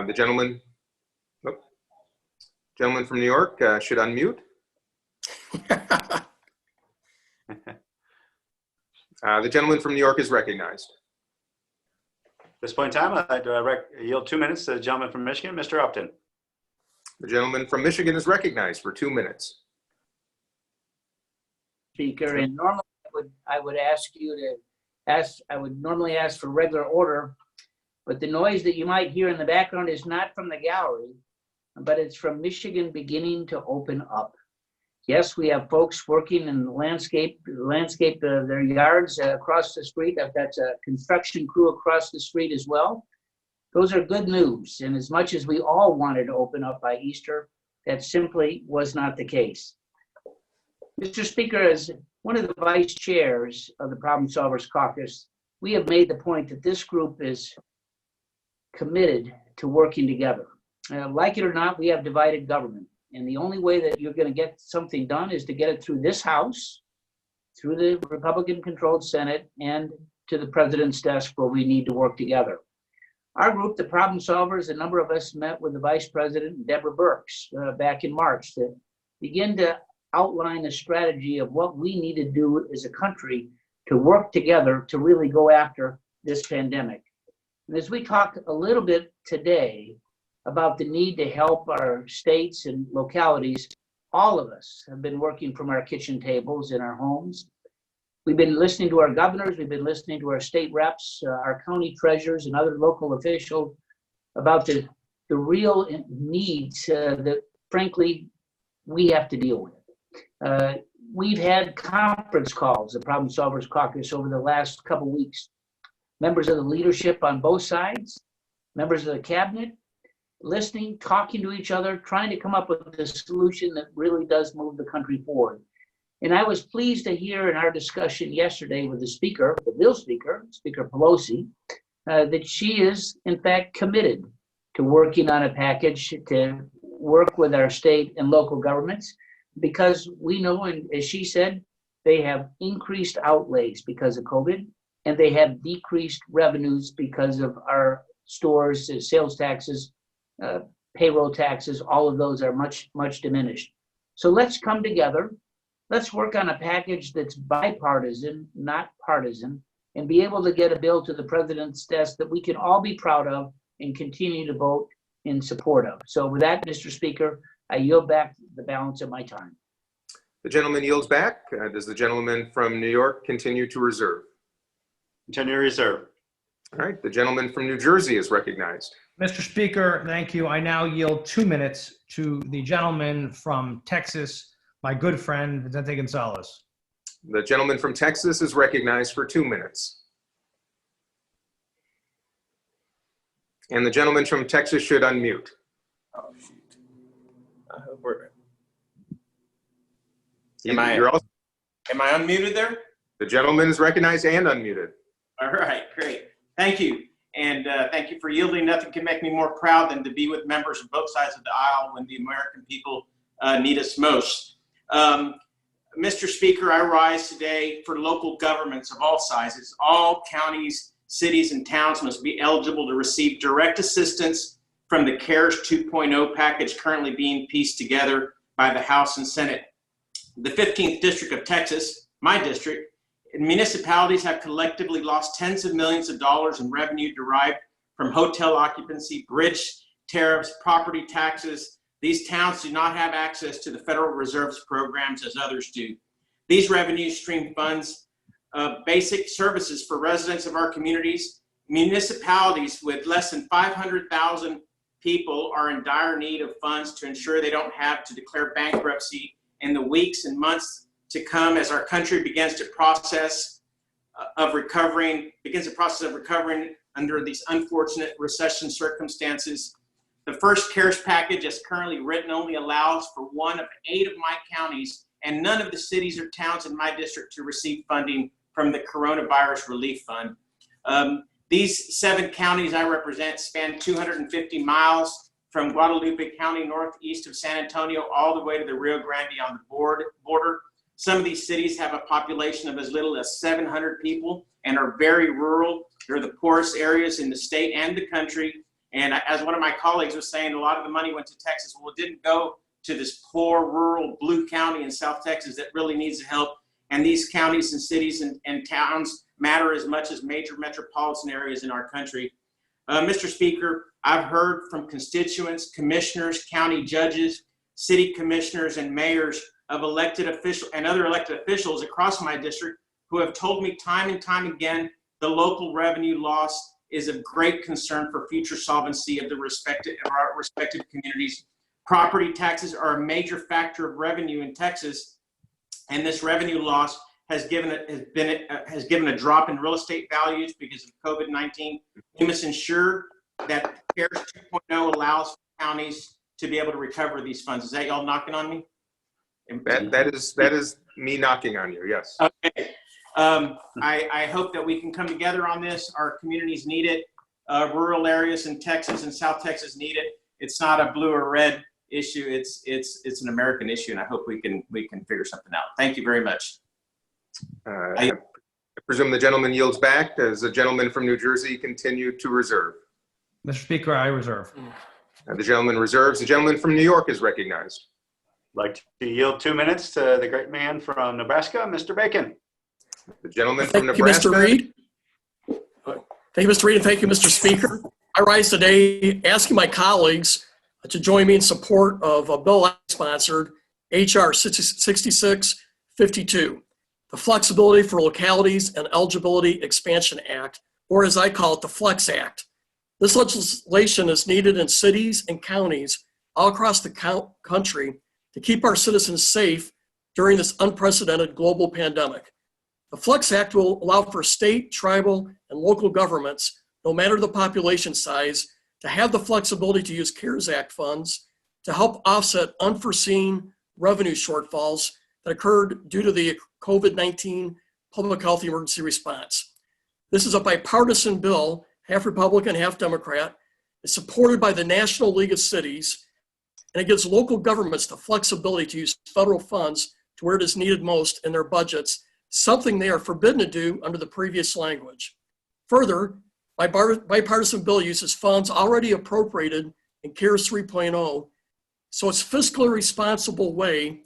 The gentleman from New York should unmute. The gentleman from New York is recognized. At this point in time, I'd yield 2 minutes to the gentleman from Michigan, Mr. Upton. The gentleman from Michigan is recognized for 2 minutes. Speaker, and normally I would ask you to I would normally ask for regular order, but the noise that you might hear in the background is not from the gallery, but it's from Michigan beginning to open up. Yes, we have folks working in the landscape their yards across the street. I've got a construction crew across the street as well. Those are good news. And as much as we all wanted to open up by Easter, that simply was not the case. Mr. Speaker, as one of the vice chairs of the Problem Solvers Caucus, we have made the point that this group is committed to working together. Like it or not, we have divided government. And the only way that you're going to get something done is to get it through this House, through the Republican-controlled Senate, and to the President's desk where we need to work together. Our group, the Problem Solvers, a number of us met with the Vice President, Deborah Birx, back in March to begin to outline a strategy of what we need to do as a country to work together to really go after this pandemic. And as we talk a little bit today about the need to help our states and localities, all of us have been working from our kitchen tables in our homes. We've been listening to our governors, we've been listening to our state reps, our county treasurers, and other local officials about the real needs that, frankly, we have to deal with. We've had conference calls, the Problem Solvers Caucus, over the last couple of weeks. Members of the leadership on both sides, members of the cabinet, listening, talking to each other, trying to come up with a solution that really does move the country forward. And I was pleased to hear in our discussion yesterday with the Speaker, the Bill Speaker, Speaker Pelosi, that she is in fact committed to working on a package to work with our state and local governments, because we know, and as she said, they have increased outlays because of COVID, and they have decreased revenues because of our stores, sales taxes, payroll taxes, all of those are much, much diminished. So let's come together. Let's work on a package that's bipartisan, not partisan, and be able to get a bill to the president's desk that we can all be proud of and continue to vote in support of. So with that, Mr. Speaker, I yield back the balance of my time. The gentleman yields back. Does the gentleman from New York continue to reserve? Continue to reserve. All right, the gentleman from New Jersey is recognized. Mr. Speaker, thank you. I now yield 2 minutes to the gentleman from Texas, my good friend, Vicente Gonzalez. The gentleman from Texas is recognized for 2 minutes. And the gentleman from Texas should unmute. Oh, shoot. I hope we're. Am I unmuted there? The gentleman is recognized and unmuted. All right, great. Thank you. And thank you for yielding. Nothing can make me more proud than to be with members of both sides of the aisle when the American people need us most. Mr. Speaker, I rise today for local governments of all sizes. All counties, cities, and towns must be eligible to receive direct assistance from the CARES 2.0 package currently being pieced together by the House and Senate. The 15th District of Texas, my district, and municipalities have collectively lost tens of millions of dollars in revenue derived from hotel occupancy, bridge tariffs, property taxes. These towns do not have access to the Federal Reserve's programs as others do. These revenue stream funds basic services for residents of our communities. Municipalities with less than 500,000 people are in dire need of funds to ensure they don't have to declare bankruptcy in the weeks and months to come as our country begins the process of recovering under these unfortunate recession circumstances. The first CARES package as currently written only allows for 1 of 8 of my counties and none of the cities or towns in my district to receive funding from the Coronavirus Relief Fund. These 7 counties I represent span 250 miles from Guadalupe County northeast of San Antonio all the way to the Rio Grande on the border. Some of these cities have a population of as little as 700 people and are very rural. They're the poorest areas in the state and the country. And as one of my colleagues was saying, a lot of the money went to Texas. Well, it didn't go to this poor rural blue county in South Texas that really needs the help. And these counties and cities and towns matter as much as major metropolitan areas in our country. Mr. Speaker, I've heard from constituents, commissioners, county judges, city commissioners, and mayors of elected officials and other elected officials across my district who have told me time and time again the local revenue loss is of great concern for future solvency of our respective communities. Property taxes are a major factor of revenue in Texas, and this revenue loss has given a drop in real estate values because of COVID-19. We must ensure that CARES 2.0 allows for counties to be able to recover these funds. Is that y'all knocking on me? That is me knocking on you, yes. Okay. I hope that we can come together on this. Our communities need it. Rural areas in Texas and South Texas need it. It's not a blue or red issue. It's an American issue, and I hope we can figure something out. Thank you very much. I presume the gentleman yields back. Does the gentleman from New Jersey continue to reserve? Mr. Speaker, I reserve. The gentleman reserves. The gentleman from New York is recognized. I'd like to yield 2 minutes to the great man from Nebraska, Mr. Bacon. The gentleman from Thank you, Nebraska. Mr. Reed. Thank you, Mr. Reed, and thank you, Mr. Speaker. I rise today asking my colleagues to join me in support of a bill I sponsored, H.R. 6652, the Flexibility for Localities and Eligibility Expansion Act, or as I call it, the FLEX Act. This legislation is needed in cities and counties all across the country to keep our citizens safe during this unprecedented global pandemic. The FLEX Act will allow for state, tribal, and local governments, no matter the population size, to have the flexibility to use CARES Act funds to help offset unforeseen revenue shortfalls that occurred due to the COVID-19 public health emergency response. This is a bipartisan bill, half Republican, half Democrat. It's supported by the National League of Cities, and it gives local governments the flexibility to use federal funds to where it is needed most in their budgets, something they are forbidden to do under the previous language. Further, my bipartisan bill uses funds already appropriated and CARES 3.0. So it's a fiscally responsible way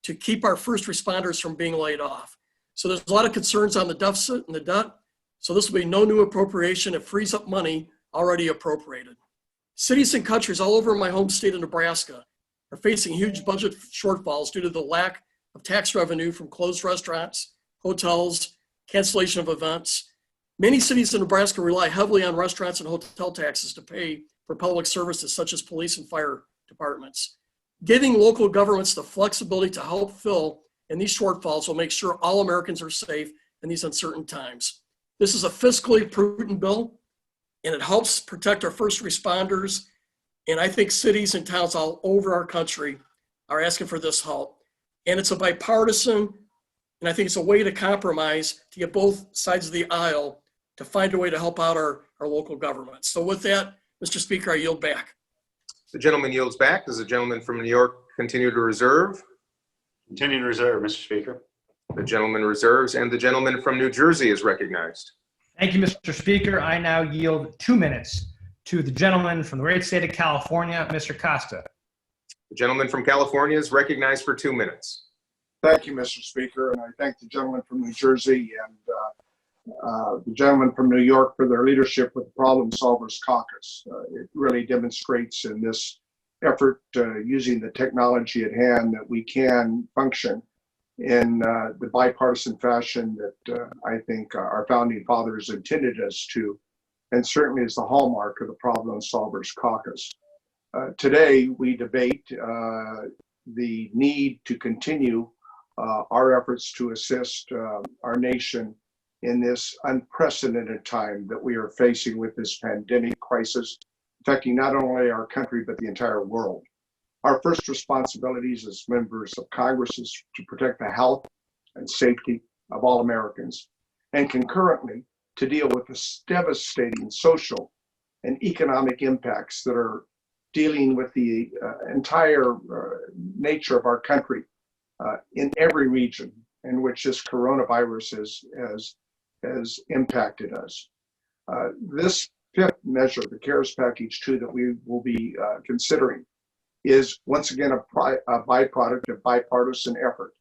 to keep our first responders from being laid off. So there's a lot of concerns on the deficit and the debt. So this will be no new appropriation. It frees up money already appropriated. Cities and countries all over my home state of Nebraska are facing huge budget shortfalls due to the lack of tax revenue from closed restaurants, hotels, cancellation of events. Many cities in Nebraska rely heavily on restaurants and hotel taxes to pay for public services such as police and fire departments. Giving local governments the flexibility to help fill in these shortfalls will make sure all Americans are safe in these uncertain times. This is a fiscally prudent bill, and it helps protect our first responders. And I think cities and towns all over our country are asking for this help. And it's a bipartisan, and I think it's a way to compromise to get both sides of the aisle to find a way to help out our local governments. So with that, Mr. Speaker, I yield back. The gentleman yields back. Does the gentleman from New York continue to reserve? Continue to reserve, Mr. Speaker. The gentleman reserves, and the gentleman from New Jersey is recognized. Thank you, Mr. Speaker. I now yield 2 minutes to the gentleman from the great state of California, Mr. Costa. The gentleman from California is recognized for 2 minutes. Thank you, Mr. Speaker, and I thank the gentleman from New Jersey and the gentleman from New York for their leadership with the Problem Solvers Caucus. It really demonstrates in this effort using the technology at hand that we can function in the bipartisan fashion that I think our founding fathers intended us to, and certainly is the hallmark of the Problem Solvers Caucus. Today, we debate the need to continue our efforts to assist our nation in this unprecedented time that we are facing with this pandemic crisis, affecting not only our country, but the entire world. Our first responsibilities as members of Congress is to protect the health and safety of all Americans, and concurrently to deal with the devastating social and economic impacts that are dealing with the entire nature of our country in every region in which this coronavirus has impacted us. This fifth measure, the CARES Package 2 that we will be considering, is once again a byproduct of bipartisan effort.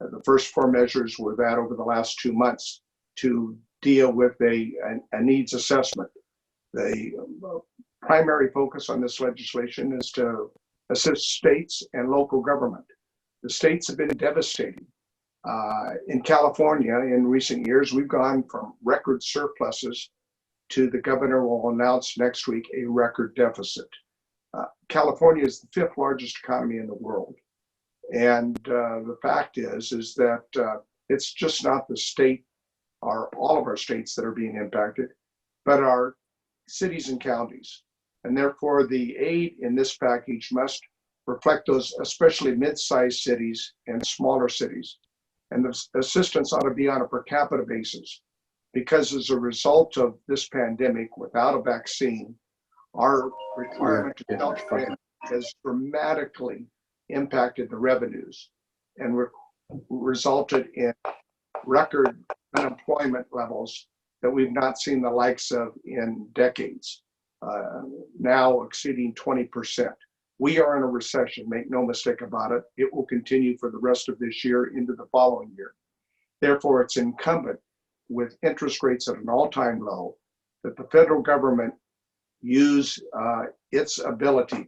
The first four measures were that over the last 2 months to deal with a needs assessment. The primary focus on this legislation is to assist states and local government. The states have been devastating. In California, in recent years, we've gone from record surpluses to the governor will announce next week a record deficit. California is the fifth largest economy in the world. And the fact is that it's just not the state or all of our states that are being impacted, but our cities and counties. And therefore, the aid in this package must reflect those, especially mid-sized cities and smaller cities. And the assistance ought to be on a per capita basis, because as a result of this pandemic, without a vaccine, our requirement to healthcare has dramatically impacted the revenues and resulted in record unemployment levels that we've not seen the likes of in decades, now exceeding 20%. We are in a recession, make no mistake about it. It will continue for the rest of this year into the following year. Therefore, it's incumbent, with interest rates at an all-time low, that the federal government use its ability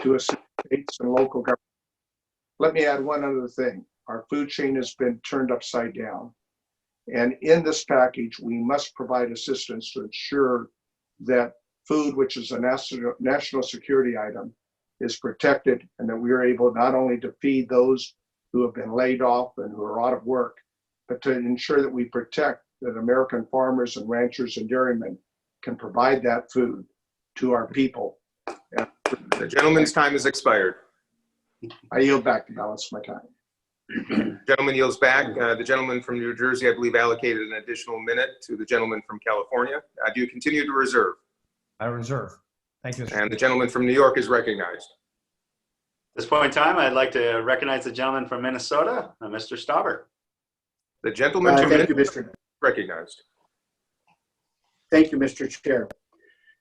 to assist states and local governments. Let me add one other thing. Our food chain has been turned upside down. And in this package, we must provide assistance to ensure that food, which is a national security item, is protected, and that we are able not only to feed those who have been laid off and who are out of work, but to ensure that we protect that American farmers and ranchers and dairymen can provide that food to our people. The gentleman's time has expired. I yield back the balance of my time. Gentleman yields back. The gentleman from New Jersey, I believe, allocated an additional minute to the gentleman from California. Do you continue to reserve? I reserve. Thank you, Mr. And the gentleman from New York is recognized. At this point in time, I'd like to recognize the gentleman from Minnesota, Mr. Stauber. The gentleman from Thank you, Minnesota is recognized. Thank you, Mr. Chair.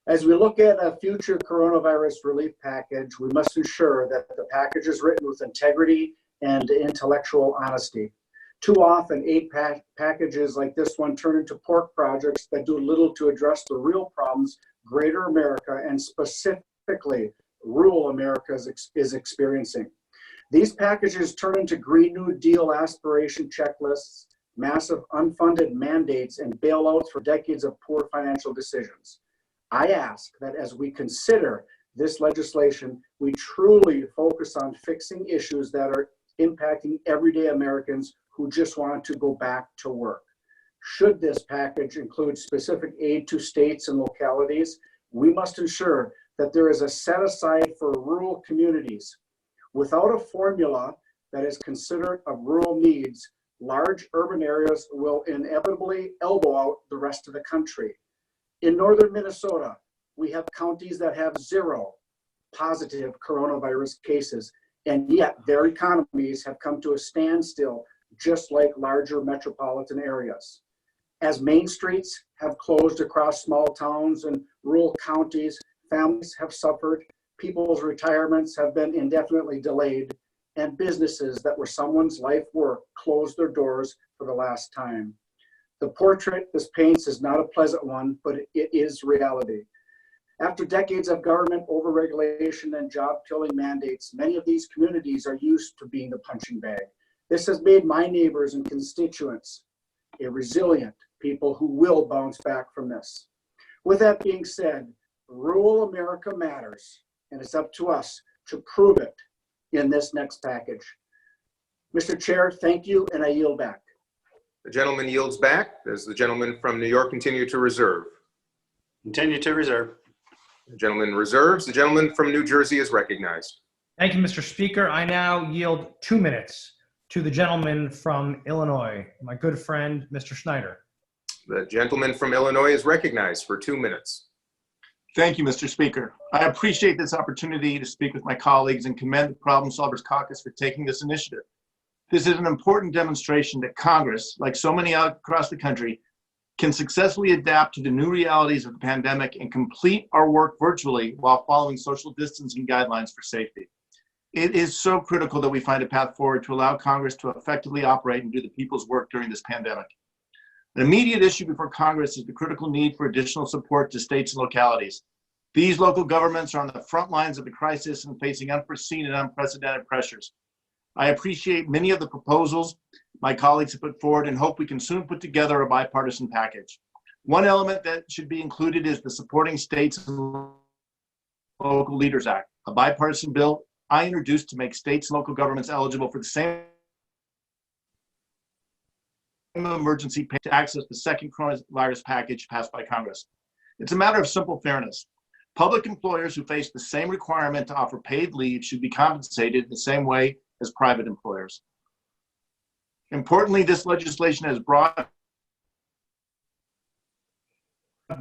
As we look at a future coronavirus relief package, we must ensure that the package is written with integrity and intellectual honesty. Too often, aid packages like this one turn into pork projects that do little to address the real problems greater America and specifically rural America is experiencing. These packages turn into Green New Deal aspiration checklists, massive unfunded mandates, and bailouts for decades of poor financial decisions. I ask that as we consider this legislation, we truly focus on fixing issues that are impacting everyday Americans who just want to go back to work. Should this package include specific aid to states and localities, we must ensure that there is a set aside for rural communities. Without a formula that is considerate of rural needs, large urban areas will inevitably elbow out the rest of the country. In northern Minnesota, we have counties that have 0 positive coronavirus cases, and yet their economies have come to a standstill, just like larger metropolitan areas. As main streets have closed across small towns and rural counties, families have suffered, people's retirements have been indefinitely delayed, and businesses that were someone's life work closed their doors for the last time. The portrait this paints is not a pleasant one, but it is reality. After decades of government overregulation and job-killing mandates, many of these communities are used to being the punching bag. This has made my neighbors and constituents a resilient people who will bounce back from this. With that being said, rural America matters, and it's up to us to prove it in this next package. Mr. Chair, thank you, and I yield back. The gentleman yields back. Does the gentleman from New York continue to reserve? Continue to reserve. The gentleman reserves. The gentleman from New Jersey is recognized. Thank you, Mr. Speaker. I now yield 2 minutes to the gentleman from Illinois, my good friend, Mr. Schneider. The gentleman from Illinois is recognized for 2 minutes. Thank you, Mr. Speaker. I appreciate this opportunity to speak with my colleagues and commend the Problem Solvers Caucus for taking this initiative. This is an important demonstration that Congress, like so many across the country, can successfully adapt to the new realities of the pandemic and complete our work virtually while following social distancing guidelines for safety. It is so critical that we find a path forward to allow Congress to effectively operate and do the people's work during this pandemic. An immediate issue before Congress is the critical need for additional support to states and localities. These local governments are on the front lines of the crisis and facing unforeseen and unprecedented pressures. I appreciate many of the proposals my colleagues have put forward and hope we can soon put together a bipartisan package. One element that should be included is the Supporting States and Local Leaders Act, a bipartisan bill I introduced to make states and local governments eligible for the same emergency pay to access the second coronavirus package passed by Congress. It's a matter of simple fairness. Public employers who face the same requirement to offer paid leave should be compensated in the same way as private employers. Importantly, this legislation has broad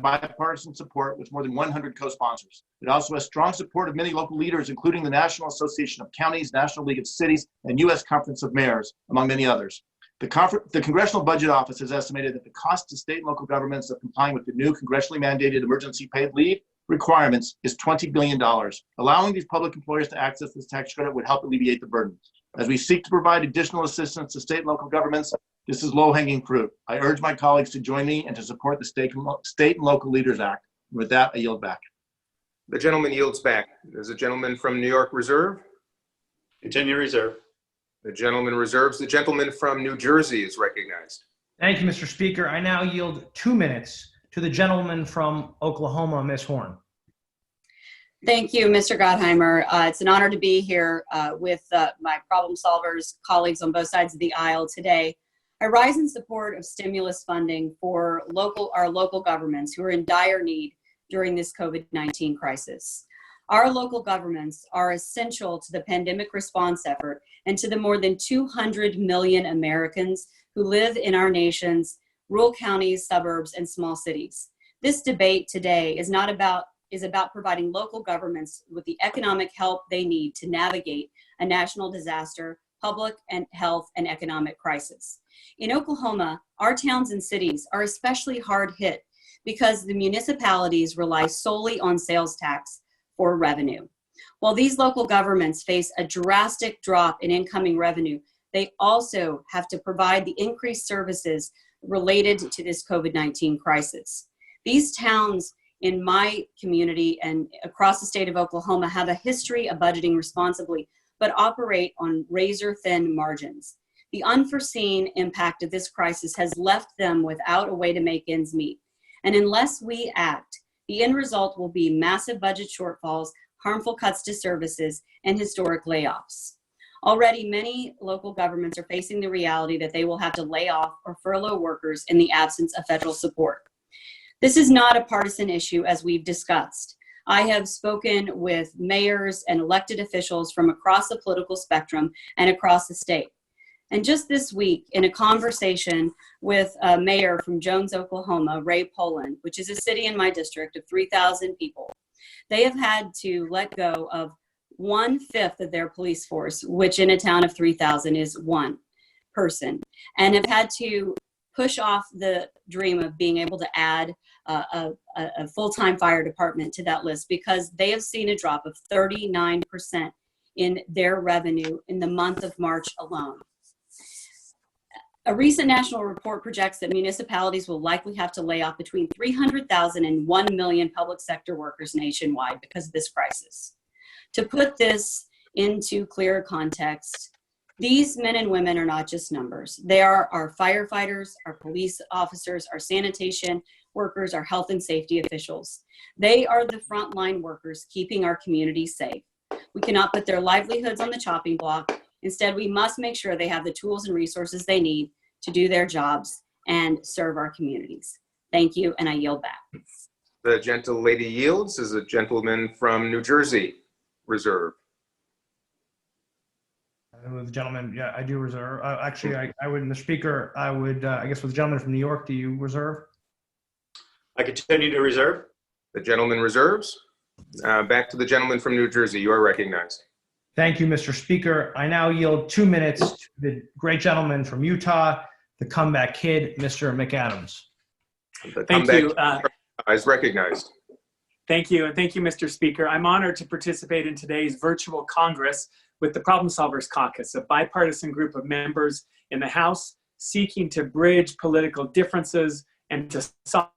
bipartisan support with more than 100 co-sponsors. It also has strong support of many local leaders, including the National Association of Counties, National League of Cities, and U.S. Conference of Mayors, among many others. The Congressional Budget Office has estimated that the cost to state and local governments of complying with the new congressionally mandated emergency paid leave requirements is $20 billion. Allowing these public employers to access this tax credit would help alleviate the burden. As we seek to provide additional assistance to state and local governments, this is low-hanging fruit. I urge my colleagues to join me and to support the State and Local Leaders Act. With that, I yield back. The gentleman yields back. Does the gentleman from New York reserve? Continue to reserve. The gentleman reserves. The gentleman from New Jersey is recognized. Thank you, Mr. Speaker. I now yield 2 minutes to the gentleman from Oklahoma, Ms. Horn. Thank you, Mr. Gottheimer. It's an honor to be here with my problem solvers colleagues on both sides of the aisle today. I rise in support of stimulus funding for our local governments who are in dire need during this COVID-19 crisis. Our local governments are essential to the pandemic response effort and to the more than 200 million Americans who live in our nation's rural counties, suburbs, and small cities. This debate today is about providing local governments with the economic help they need to navigate a national disaster, public and health and economic crisis. In Oklahoma, our towns and cities are especially hard hit because the municipalities rely solely on sales tax for revenue. While these local governments face a drastic drop in incoming revenue, they also have to provide the increased services related to this COVID-19 crisis. These towns in my community and across the state of Oklahoma have a history of budgeting responsibly, but operate on razor-thin margins. The unforeseen impact of this crisis has left them without a way to make ends meet. And unless we act, the end result will be massive budget shortfalls, harmful cuts to services, and historic layoffs. Already, many local governments are facing the reality that they will have to lay off or furlough workers in the absence of federal support. This is not a partisan issue, as we've discussed. I have spoken with mayors and elected officials from across the political spectrum and across the state. And just this week, in a conversation with a mayor from Jones, Oklahoma, Ray Poland, which is a city in my district of 3,000 people, they have had to let go of 1/5 of their police force, which in a town of 3,000 is one person, and have had to push off the dream of being able to add a full-time fire department to that list because they have seen a drop of 39% in their revenue in the month of March alone. A recent national report projects that municipalities will likely have to lay off between 300,000 and 1 million public sector workers nationwide because of this crisis. To put this into clearer context, these men and women are not just numbers. They are our firefighters, our police officers, our sanitation workers, our health and safety officials. They are the frontline workers keeping our communities safe. We cannot put their livelihoods on the chopping block. Instead, we must make sure they have the tools and resources they need to do their jobs and serve our communities. Thank you, and I yield back. The gentle lady yields is a gentleman from New Jersey, reserve. With the gentleman, yeah, I do reserve. Actually, I would, Mr. Speaker, I would, I guess with the gentleman from New York, do you reserve? I continue to reserve. The gentleman reserves. Back to the gentleman from New Jersey. You are recognized. Thank you, Mr. Speaker. I now yield 2 minutes to the great gentleman from Utah, the comeback kid, Mr. McAdams. The Thank comeback you. is recognized. Thank you, and thank you, Mr. Speaker. I'm honored to participate in today's virtual Congress with the Problem Solvers Caucus, a bipartisan group of members in the House seeking to bridge political differences and to solve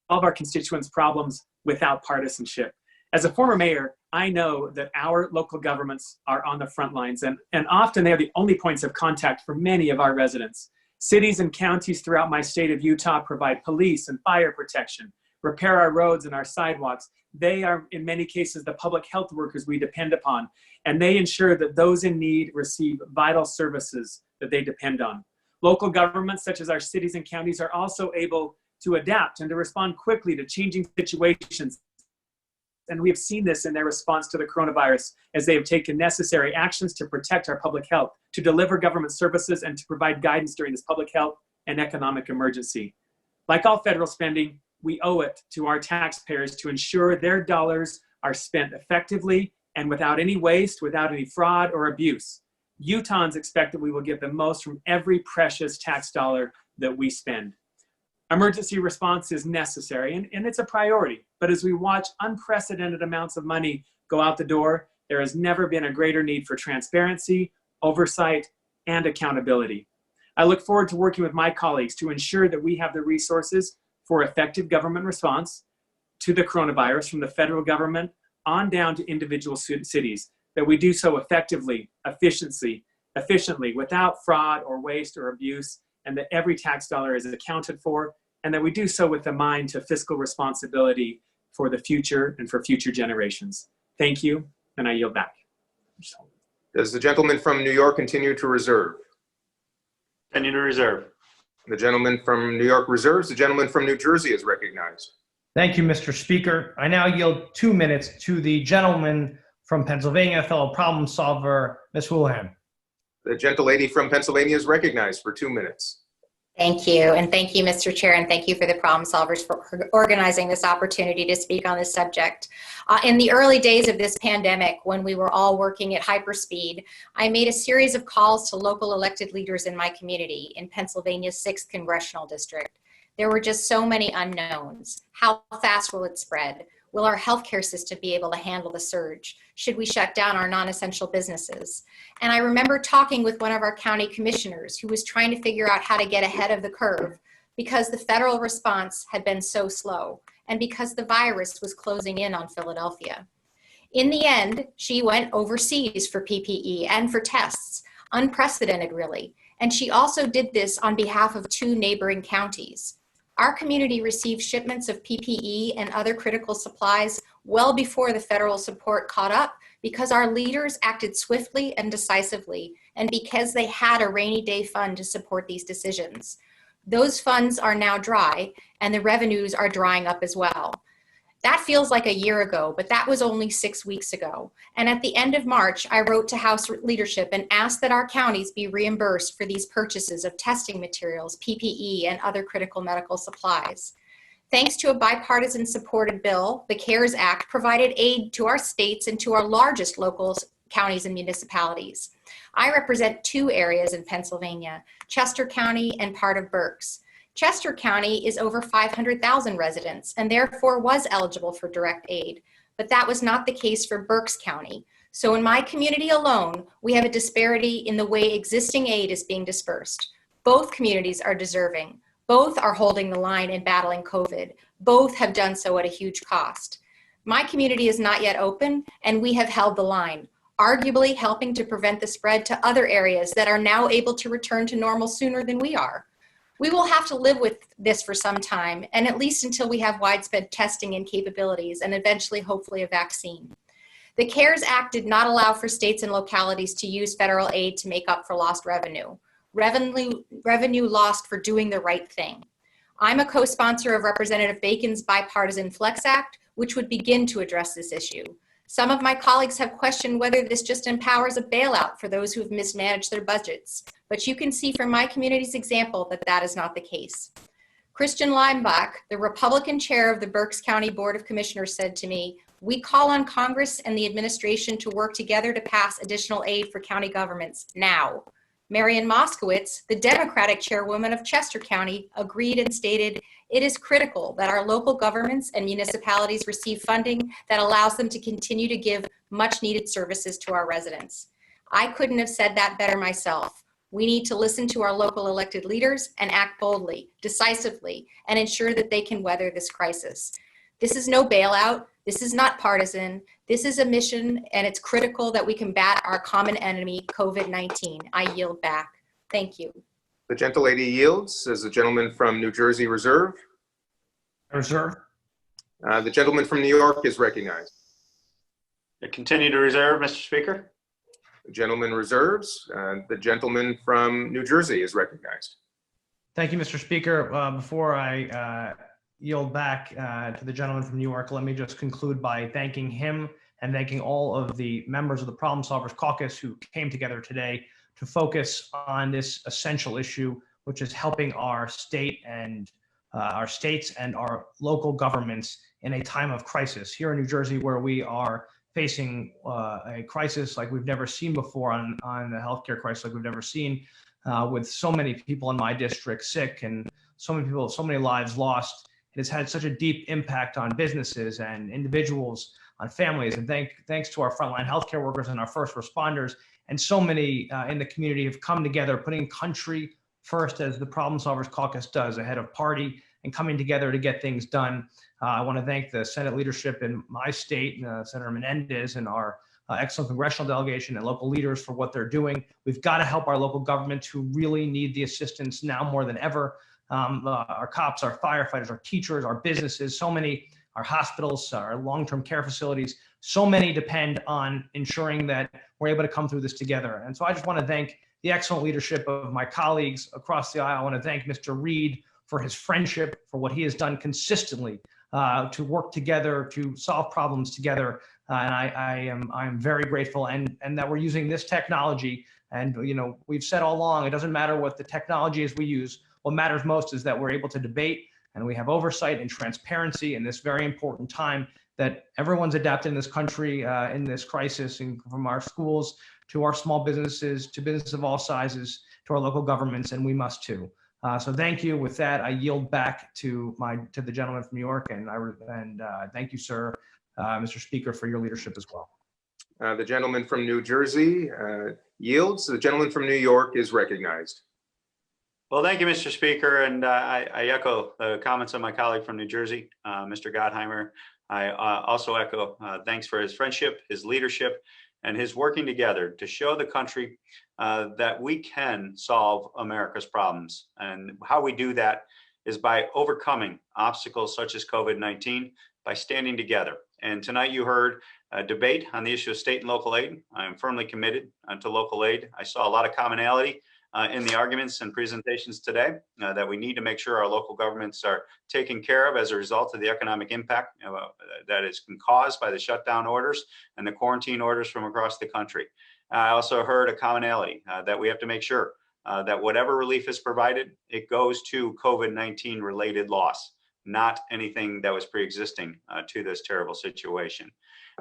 our constituents' problems without partisanship. As a former mayor, I know that our local governments are on the front lines, and often they are the only points of contact for many of our residents. Cities and counties throughout my state of Utah provide police and fire protection, repair our roads and our sidewalks. They are, in many cases, the public health workers we depend upon, and they ensure that those in need receive vital services that they depend on. Local governments, such as our cities and counties, are also able to adapt and to respond quickly to changing situations. And we have seen this in their response to the coronavirus as they have taken necessary actions to protect our public health, to deliver government services, and to provide guidance during this public health and economic emergency. Like all federal spending, we owe it to our taxpayers to ensure their dollars are spent effectively and without any waste, without any fraud or abuse. Utahns expect that we will get the most from every precious tax dollar that we spend. Emergency response is necessary and it's a priority, but as we watch unprecedented amounts of money go out the door, there has never been a greater need for transparency, oversight, and accountability. I look forward to working with my colleagues to ensure that we have the resources for effective government response to the coronavirus from the federal government on down to individual cities, that we do so effectively, efficiently, without fraud or waste or abuse, and that every tax dollar is accounted for, and that we do so with a mind to fiscal responsibility for the future and for future generations. Thank you, and I yield back. Does the gentleman from New York continue to reserve? Continue to reserve. The gentleman from New York reserves. The gentleman from New Jersey is recognized. Thank you, Mr. Speaker. I now yield 2 minutes to the gentleman from Pennsylvania, fellow problem solver, Ms. Houlihan. The gentle lady from Pennsylvania is recognized for 2 minutes. Thank you. And thank you, Mr. Chair, and thank you for the Problem Solvers for organizing this opportunity to speak on this subject. In the early days of this pandemic, when we were all working at hyperspeed, I made a series of calls to local elected leaders in my community in Pennsylvania's 6th Congressional District. There were just so many unknowns. How fast will it spread? Will our healthcare system be able to handle the surge? Should we shut down our non-essential businesses? And I remember talking with one of our county commissioners who was trying to figure out how to get ahead of the curve because the federal response had been so slow and because the virus was closing in on Philadelphia. In the end, she went overseas for PPE and for tests, unprecedented really. And she also did this on behalf of 2 neighboring counties. Our community received shipments of PPE and other critical supplies well before the federal support caught up because our leaders acted swiftly and decisively and because they had a rainy day fund to support these decisions. Those funds are now dry and the revenues are drying up as well. That feels like a year ago, but that was only 6 weeks ago. And at the end of March, I wrote to House leadership and asked that our counties be reimbursed for these purchases of testing materials, PPE, and other critical medical supplies. Thanks to a bipartisan supported bill, the CARES Act provided aid to our states and to our largest local counties and municipalities. I represent 2 areas in Pennsylvania, Chester County and part of Berks. Chester County is over 500,000 residents and therefore was eligible for direct aid, but that was not the case for Berks County. So in my community alone, we have a disparity in the way existing aid is being dispersed. Both communities are deserving. Both are holding the line in battling COVID. Both have done so at a huge cost. My community is not yet open and we have held the line, arguably helping to prevent the spread to other areas that are now able to return to normal sooner than we are. We will have to live with this for some time, and at least until we have widespread testing and capabilities, and eventually, hopefully, a vaccine. The CARES Act did not allow for states and localities to use federal aid to make up for lost revenue. Revenue lost for doing the right thing. I'm a co-sponsor of Representative Bacon's bipartisan Flex Act, which would begin to address this issue. Some of my colleagues have questioned whether this just empowers a bailout for those who have mismanaged their budgets. But you can see from my community's example that that is not the case. Christian Leimbach, the Republican chair of the Berks County Board of Commissioners, said to me, "We call on Congress and the administration to work together to pass additional aid for county governments now." Marian Moskowitz, the Democratic chairwoman of Chester County, agreed and stated, "It is critical that our local governments and municipalities receive funding that allows them to continue to give much needed services to our residents." I couldn't have said that better myself. We need to listen to our local elected leaders and act boldly, decisively, and ensure that they can weather this crisis. This is no bailout. This is not partisan. This is a mission, and it's critical that we combat our common enemy, COVID-19. I yield back. Thank you. The gentlelady yields. As the gentleman from New Jersey reserve? Reserve. The gentleman from New York is recognized. I continue to reserve, Mr. Speaker. The gentleman reserves. The gentleman from New Jersey is recognized. Thank you, Mr. Speaker. Before I yield back to the gentleman from New York, let me just conclude by thanking him and thanking all of the members of the Problem Solvers Caucus who came together today to focus on this essential issue, which is helping our state and our states and our local governments in a time of crisis. Here in New Jersey, where we are facing a crisis like we've never seen before, on the healthcare crisis like we've never seen, with so many people in my district sick and so many people, so many lives lost. It has had such a deep impact on businesses and individuals, on families, and thanks to our frontline healthcare workers and our first responders, and so many in the community have come together, putting country first as the Problem Solvers Caucus does, ahead of party, and coming together to get things done. I want to thank the Senate leadership in my state, Senator Menendez, and our excellent congressional delegation and local leaders for what they're doing. We've got to help our local governments who really need the assistance now more than ever. Our cops, our firefighters, our teachers, our businesses, so many, our hospitals, our long-term care facilities, so many depend on ensuring that we're able to come through this together. And so I just want to thank the excellent leadership of my colleagues across the aisle. I want to thank Mr. Reed for his friendship, for what he has done consistently to work together, to solve problems together. And I am very grateful, and that we're using this technology. And we've said all along, it doesn't matter what the technology is we use. What matters most is that we're able to debate and we have oversight and transparency in this very important time, that everyone's adapting in this country in this crisis, and from our schools to our small businesses to businesses of all sizes to our local governments, and we must too. So thank you. With that, I yield back to the gentleman from New York, and thank you, sir, Mr. Speaker, for your leadership as well. The gentleman from New Jersey yields. The gentleman from New York is recognized. Well, thank you, Mr. Speaker, and I echo the comments of my colleague from New Jersey, Mr. Gottheimer. I also echo thanks for his friendship, his leadership, and his working together to show the country that we can solve America's problems. And how we do that is by overcoming obstacles such as COVID-19, by standing together. And tonight you heard a debate on the issue of state and local aid. I am firmly committed to local aid. I saw a lot of commonality in the arguments and presentations today that we need to make sure our local governments are taken care of as a result of the economic impact that is caused by the shutdown orders and the quarantine orders from across the country. I also heard a commonality that we have to make sure that whatever relief is provided, it goes to COVID-19 related loss, not anything that was pre-existing to this terrible situation.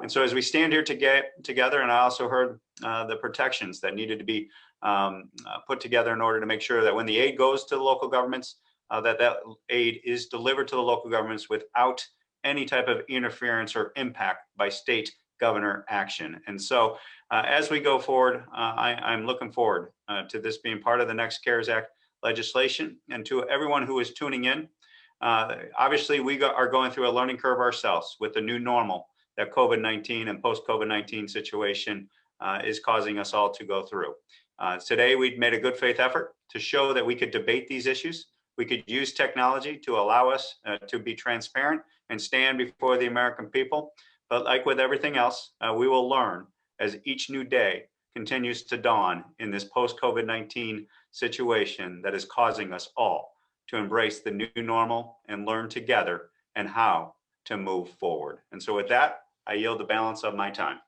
And so as we stand here together, and I also heard the protections that needed to be put together in order to make sure that when the aid goes to the local governments, that aid is delivered to the local governments without any type of interference or impact by state governor action. And so as we go forward, I'm looking forward to this being part of the next CARES Act legislation. And to everyone who is tuning in, obviously we are going through a learning curve ourselves with the new normal that COVID-19 and post-COVID-19 situation is causing us all to go through. Today, we've made a good faith effort to show that we could debate these issues. We could use technology to allow us to be transparent and stand before the American people. But like with everything else, we will learn as each new day continues to dawn in this post-COVID-19 situation that is causing us all to embrace the new normal and learn together and how to move forward. And so with that, I yield the balance of my time.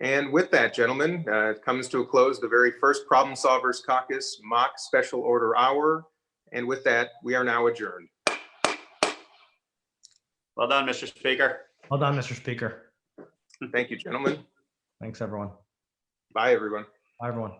And with that, gentlemen, it comes to a close the very first Problem Solvers Caucus mock special order hour. And with that, we are now adjourned. Well done, Mr. Speaker. Well done, Mr. Speaker. Thank you, gentlemen. Thanks, everyone. Bye, everyone. Bye, everyone.